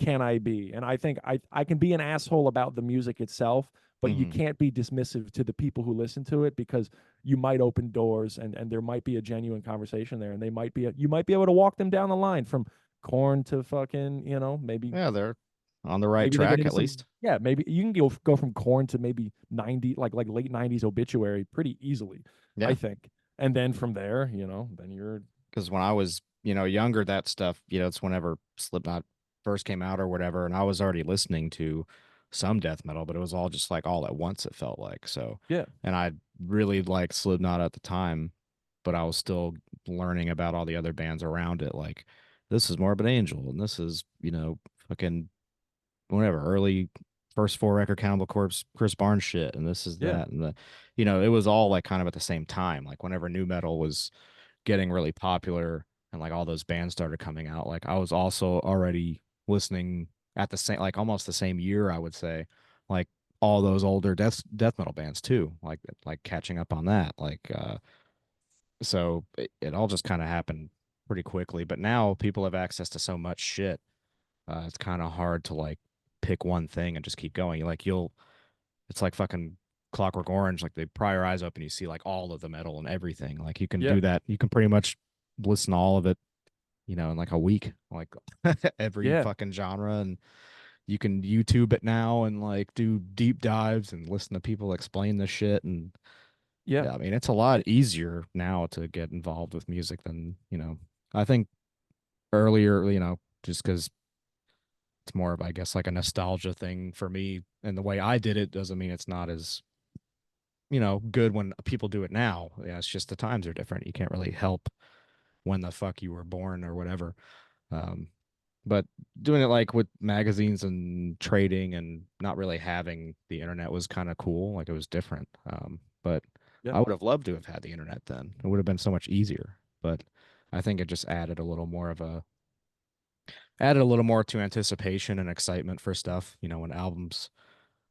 can I be? And I think I can be an asshole about the music itself, but you Mhm. can't be dismissive to the people who listen to it, because you might open doors, and there might be a genuine conversation there, and you might be able to walk them down the line from corn to fucking, maybe Yeah, they're on the right maybe they get track into at some, least. yeah, maybe you can go from corn to maybe 90, like late 90s obituary pretty easily, I Yeah. think. And then from there, then you're Because when I was, younger, that stuff, it's whenever Slipknot first came out or whatever, and I was already listening to some death metal, but it was all just like all at once, it felt like. So, yeah, and I really liked Slipknot at the time, but I was still learning about all the other bands around it. Like, this is Morbid Angel, and this is, fucking whatever, early first four record Cannibal Corpse, Chris Barnes shit, and this is yeah, that. And it was all like kind of at the same time. Like, whenever new metal was getting really popular and like all those bands started coming out, like I was also already listening at the same, like almost the same year, I would say, like all those older death metal bands too, like catching up on that, like so it all just kind of happened pretty quickly. But now people have access to so much shit, it's kind of hard to like pick one thing and just keep going. Like it's like fucking Clockwork Orange. Like they pry your eyes open, you see like all of the metal and everything. Like you can yeah, do that. You can pretty much listen to all of it, in like a week, like every yeah, fucking genre. And you can YouTube it now and like do deep dives and listen to people explain the shit. And yeah, yeah, I mean, it's a lot easier now to get involved with music than, I think earlier, just because it's more of, I guess, like a nostalgia thing for me. And the way I did it doesn't mean it's not as, good when people do it now. Yeah, it's just the times are different. You can't really help when the fuck you were born or whatever. Um, but doing it like with magazines and trading and not really having the internet was kind of cool. Like it was different. But yeah, I would have loved to have had the internet then. It would have been so much easier. But I think it just added a little more to anticipation and excitement for stuff. When albums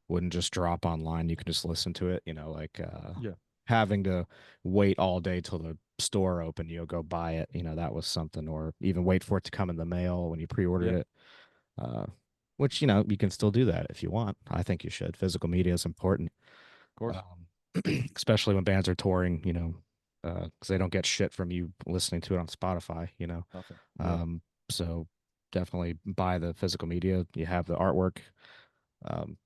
wouldn't just drop online, you could just listen to it. Like yeah, having to wait all day till the store opened, go buy it. That was something, or even wait for it to come in the mail when you pre-ordered yeah, it. Uh, which you can still do that if you want. I think you should. Physical media is important, of course. especially when bands are touring. Because they don't get shit from you listening to it on Spotify. Nothing. Yeah. Um, so definitely buy the physical media. You have the artwork. Um,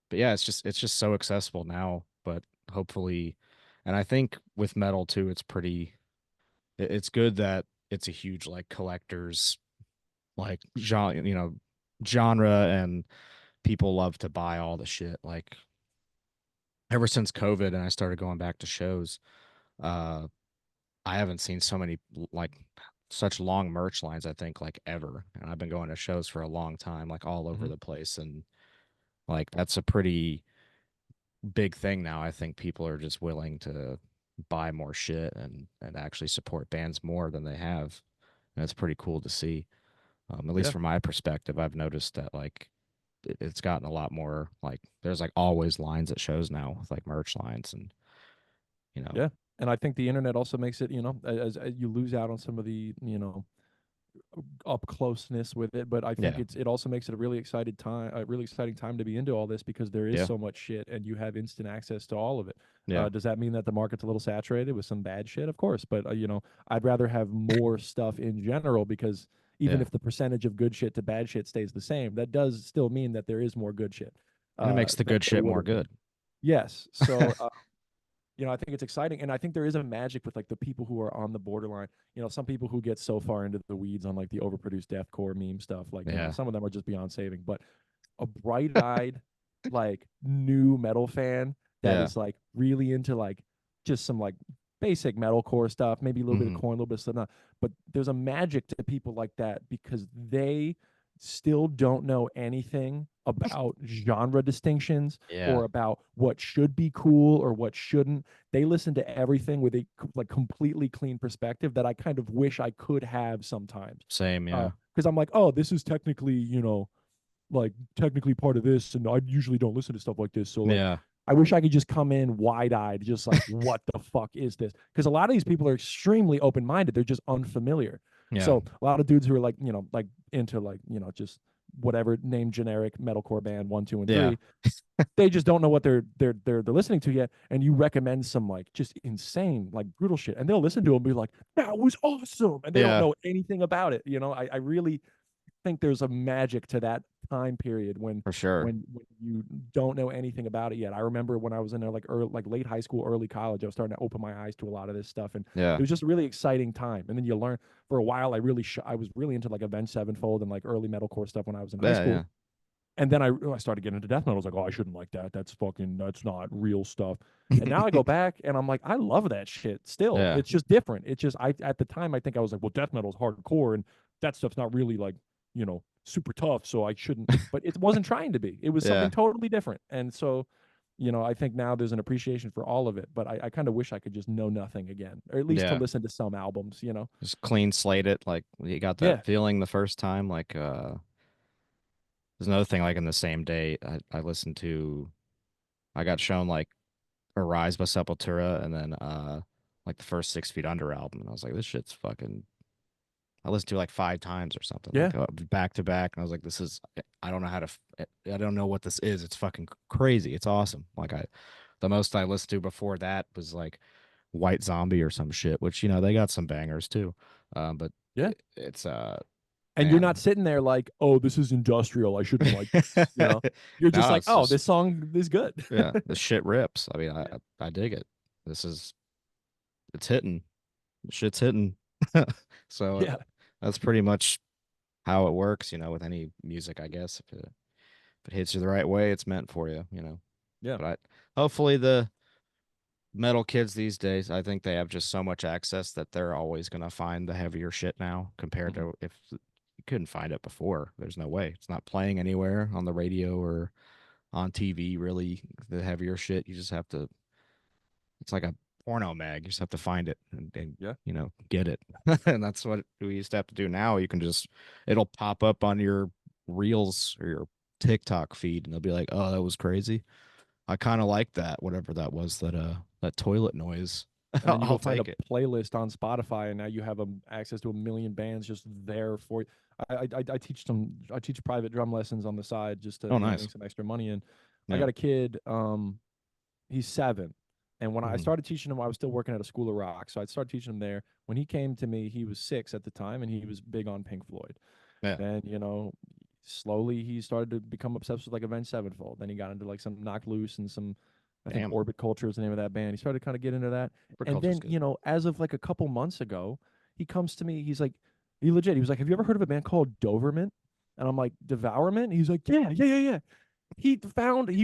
but yeah, it's just so accessible now. But hopefully, and I think with metal too, it's good that it's a huge like collectors like genre, and people love to buy all the shit. Like ever since COVID and I started going back to shows, uh, I haven't seen so many like such long merch lines, I think, like ever. And I've been going to shows for a long time, like all over Hmm. the place. And like that's a pretty big thing now. I think people are just willing to buy more shit and actually support bands more than they have. And it's pretty cool to see. At least Yeah. from my perspective, I've noticed that like it's gotten a lot more like there's like always lines at shows now with like merch lines and you know Yeah. And I think the internet also makes it, as you lose out on some of the, up closeness with it, but I think Yeah. it also makes it a really exciting time to be into all this because there is Yeah. so much shit and you have instant access to all of it. Yeah. Does that mean that the market's a little saturated with some bad shit? Of course, but I'd rather have more stuff in general because even Yeah. if the percentage of good shit to bad shit stays the same, that does still mean that there is more good shit. And it makes the Than good there shit would more have been. good. Yes. So I think it's exciting, and I think there is a magic with like the people who are on the borderline. Some people who get so far into the weeds on like the overproduced deathcore meme stuff, like Yeah. some of them are just beyond saving. But a bright-eyed, like new metal fan that Yeah. is like really into like just some like basic metalcore stuff, maybe a little bit of Mhm. corn, a little bit of Slipknot. But there's a magic to people like that because they still don't know anything about genre distinctions Yeah. or about what should be cool or what shouldn't. They listen to everything with a like completely clean perspective that I kind of wish I could have sometimes. Same. Yeah. Because I'm like, oh, this is technically, like technically part of this, and I usually don't listen to stuff like this. So like, Yeah. I wish I could just come in wide-eyed, just like, what the fuck is this? Because a lot of these people are extremely open-minded. They're just unfamiliar. Yeah. So a lot of dudes who are like, like into like, just whatever name generic metalcore band 1, 2, and Yeah. 3, they just don't know what they're listening to yet. And you recommend some like just insane, like brutal shit, and they'll listen to it and be like, that was awesome, and they don't Yeah. know anything about it. I really think there's a magic to that time period when For sure. when you don't know anything about it yet. I remember when I was in there like late high school, early college, I was starting to open my eyes to a lot of this stuff, and Yeah. it was just a really exciting time. And then you learn for a while. I was really into like Avenged Sevenfold and like early metalcore stuff when I was in high Yeah. school. Yeah. And then I started getting into death metal. I was like, oh, I shouldn't like that. That's not real stuff. And now I go back and I'm like, I love that shit still. Yeah. It's just different. It's just at the time I think I was like, well, death metal is hardcore and that stuff's not really like, super tough. So I shouldn't, but it wasn't trying to be. It was something Yeah. totally different. And so, I think now there's an appreciation for all of it, but I kind of wish I could just know nothing again, or at least to Yeah. listen to some albums, Just clean slate it. Like you got that Yeah. feeling the first time. Like there's another thing. Like in the same day, I listened to. I got shown like Arise by Sepultura, and then like the first 6 Feet Under album, and I was like, this shit's fucking. I listened to it like 5 times or something, Yeah. like back to back, and I was like, this is. I don't know how to. I don't know what this is. It's fucking crazy. It's awesome. Like the most I listened to before that was like White Zombie or some shit, which they got some bangers too. But Yeah. it's And you're man. not sitting there like, oh, this is industrial, I shouldn't like this, You're just No, like, it's oh, just- this song is good. yeah, the shit rips. I mean, I dig it. It's hitting. The shit's hitting. So Yeah. that's pretty much how it works, with any music, I guess. If it hits you the right way, it's meant for you, Yeah. But hopefully the metal kids these days, I think they have just so much access that they're always gonna find the heavier shit now compared to if you couldn't find it before. There's no way. It's not playing anywhere on the radio or on TV, really. The heavier shit, you just have to. It's like a porno mag. You just have to find it and Yeah. get it. And that's what we used to have to do now. You can it'll pop up on your reels or your TikTok feed, and they'll be like, "Oh, that was crazy. I kind of like that. Whatever that was, that toilet noise." And then you go I'll find take a it. playlist on Spotify, and now you have access to a million bands just there for you. I teach private drum lessons on the side just to Oh, nice. make some extra money. And I Yeah. got a kid, he's 7. And when I Mhm. started teaching him, I was still working at a school of rock. So I started teaching him there. When he came to me, he was 6 at the time, and he was big on Pink Floyd. Yeah. Then, slowly he started to become obsessed with like Avenged Sevenfold. Then he got into like some Knocked Loose and some, I think Damn. Orbit Culture is the name of that band. He started to kind of get into that. Orbit And Culture's then, good. as of like a couple months ago, he comes to me. He's like, he was like, have you ever heard of a band called Doverment? And I'm like, Devourment? He's like, yeah. He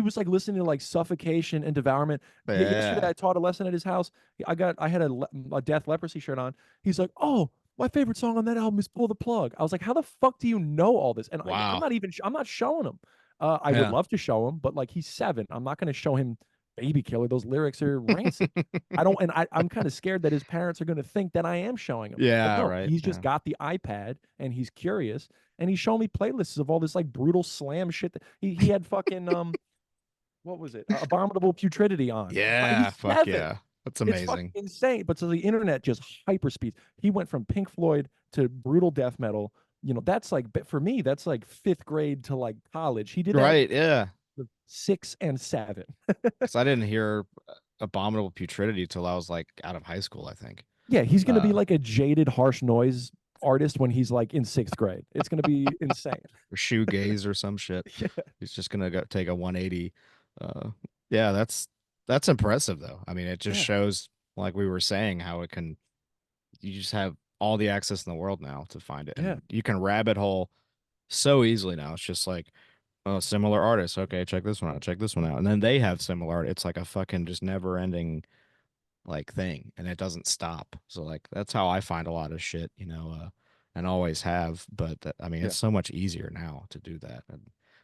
was like listening to like Suffocation and Devourment. Yesterday Yeah. I taught a lesson at his house. I had a Death Leprosy shirt on. He's like, oh, my favorite song on that album is Pull the Plug. I was like, how the fuck do you know all this? And Wow. I'm not showing him. I Yeah. would love to show him, but like he's 7. I'm not going to show him Baby Killer. Those lyrics are rancid. I'm kind of scared that his parents are going to think that I am showing him. But Yeah, no, right. He's just Yeah. got the iPad and he's curious, and he's showing me playlists of all this like brutal slam shit. He had fucking what was it? Abominable Putridity on. Yeah, He's fuck 7. yeah. That's It's fucking amazing. insane. But so the internet just hyperspeeds. He went from Pink Floyd to brutal death metal. That's like for me, that's like fifth grade to like college. He did that Right, yeah. 6 and 7. Because I didn't hear Abominable Putridity till I was like out of high school, I think. Yeah, he's gonna be Uh, like a jaded, harsh noise artist when he's like in sixth grade. It's gonna be insane. or shoegaze or some shit. Yeah, He's just gonna go take a 180. Uh, yeah, that's impressive though. I mean, it just yeah, shows, like we were saying, how it can. You just have all the access in the world now to find it, yeah. and you can rabbit hole so easily now. It's just like, oh, similar artists. Okay, check this one out. Check this one out, and then they have similar art. It's like a fucking just never ending like thing, and it doesn't stop. So like that's how I find a lot of shit, and always have. But I mean, Yeah, it's so much easier now to do that, of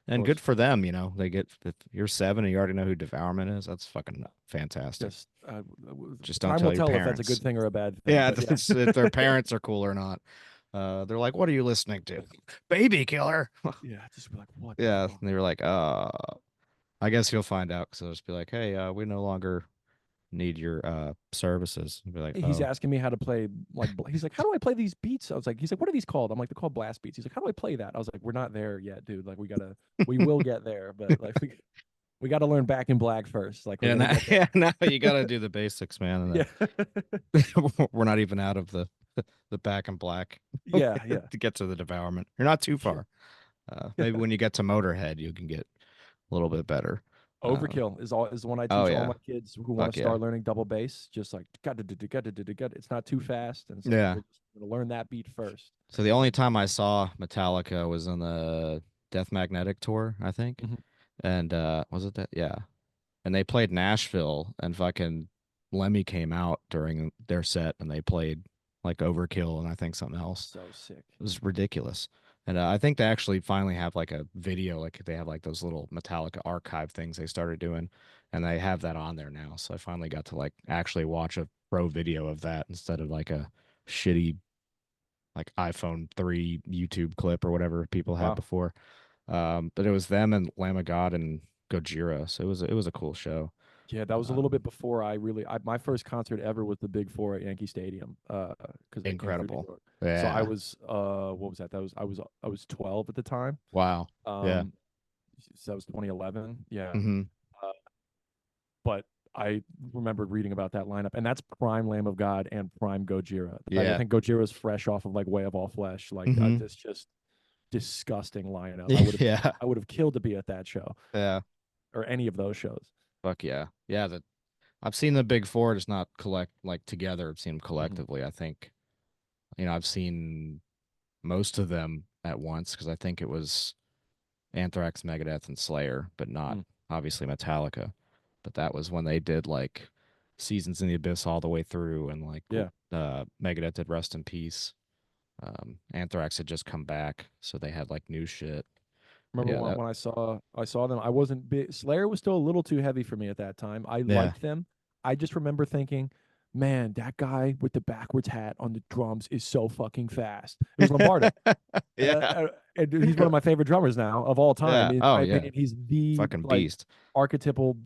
and good course. for them. They get, if you're 7 and you already know who Devourment is. That's fucking fantastic. Just Just don't time will tell your tell if that's a parents. good thing or a bad thing. Yeah, But yeah, it's, if their parents are cool or not. They're like, "What are you listening to?" Baby Killer. yeah, just be like, what the Yeah, fuck? and they were like, I guess you'll find out because they'll just be like, "Hey, we no longer need your services." And be like, He's "Oh." asking me how to play like he's like, how do I play these beats? I was like, he's like, what are these called? I'm like, they're called blast beats. He's like, how do I play that? I was like, we're not there yet, dude. Like we will get there, but like we gotta learn Back in Black first. Like we're Yeah, gonna now, get there. yeah, now you got to do the basics, man. And Yeah. then we're not even out of the back and black Yeah, yeah. to get to the devourment. You're not too far. Maybe when you get to Motorhead, you can get a little bit better. Uh, Overkill is the one I oh teach all yeah, my kids who want fuck to yeah, start learning double bass. Just like it's not too fast, and it's like yeah. we're just gonna learn that beat first. So the only time I saw Metallica was on the Death Magnetic tour, I think, Mhm. and was it that? Yeah, and they played Nashville, and fucking Lemmy came out during their set, and they played like Overkill and I think something else. So sick. It was ridiculous. And I think they actually finally have like a video, like they have like those little Metallica archive things they started doing, and they have that on there now. So I finally got to like actually watch a pro video of that instead of like a shitty like iPhone 3 YouTube clip or whatever people had Wow. before. But it was them and Lamb of God and Gojira, so it was a cool show. Yeah, that was a Uh, little bit before my first concert ever was the Big Four at Yankee Stadium, because they came through New Incredible. York. So I Yeah. was what was that? I was 12 at the time. Wow. Yeah. Um, so that was 2011. Yeah. Hmm. Uh, but I remembered reading about that lineup, and that's prime Lamb of God and prime Gojira. I Yeah. think Gojira's fresh off of like Way of All Flesh. Like Hmm. this just disgusting lineup. Yeah. I would have killed to be at that show Yeah. or any of those shows. Fuck yeah. Yeah. I've seen the big four, just not like together. I've seen them Mhm. collectively. I think, I've seen most of them at once because I think it was Anthrax, Megadeth, and Slayer, but not Mm. obviously Metallica. But that was when they did like Seasons in the Abyss all the way through, and like Yeah. Megadeth did Rest in Peace. Anthrax had just come back, so they had like new shit. But Remember yeah, when I saw them, I wasn't big. Slayer was still a little too heavy for me at that time. I yeah, liked them. I just remember thinking, man, that guy with the backwards hat on the drums is so fucking fast. It was Lombardo, and, yeah, and he's one of my favorite drummers now of all time. yeah. In Oh my yeah, opinion, he's the fucking like beast. archetypal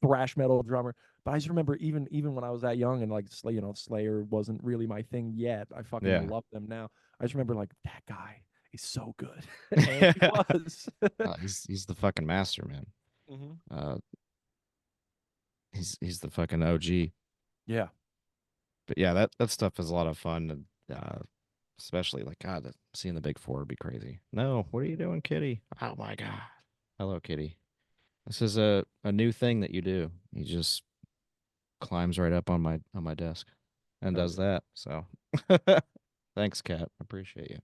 thrash metal drummer. But I just remember even when I was that young and like Slayer wasn't really my thing yet. I fucking Yeah. love them now. I just remember like that guy is so good, and he was. He's the fucking master, man. Hmm. Uh, he's the fucking OG. Yeah. But yeah, that stuff is a lot of fun, and especially like God, seeing the big four would be crazy. No, what are you doing, Kitty? Oh my God. Hello, Kitty. This is a new thing that you do. He just climbs right up on my desk and Hell does yeah. that. So thanks, Cat. Appreciate you.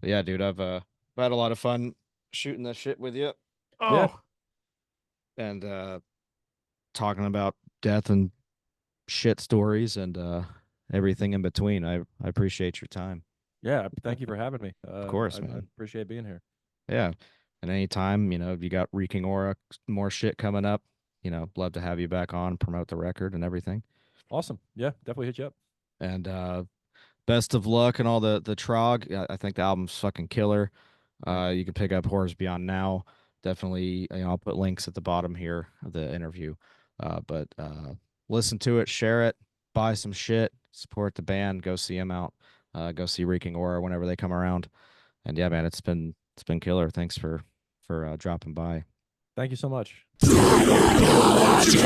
But yeah, dude, I've had a lot of fun shooting this shit with you. Yeah. Oh, and talking about death and shit stories and everything in between. I appreciate your time. Yeah. Thank you for having me. Of I, course, I man. appreciate being here. Yeah. And anytime, if you got Reeking Aura, more shit coming up, love to have you back on, promote the record and everything. Awesome. Yeah. Definitely hit you up. And best of luck and all the Trog. I think the album's fucking killer. Thank you. You can pick up Horrors Beyond now. Definitely, I'll put links at the bottom here of the interview. But listen to it, share it, buy some shit, support the band, go see them out, go see Reeking Aura whenever they come around. And yeah, man, it's been killer. Thanks for dropping by. Thank you so much. DIEnecology.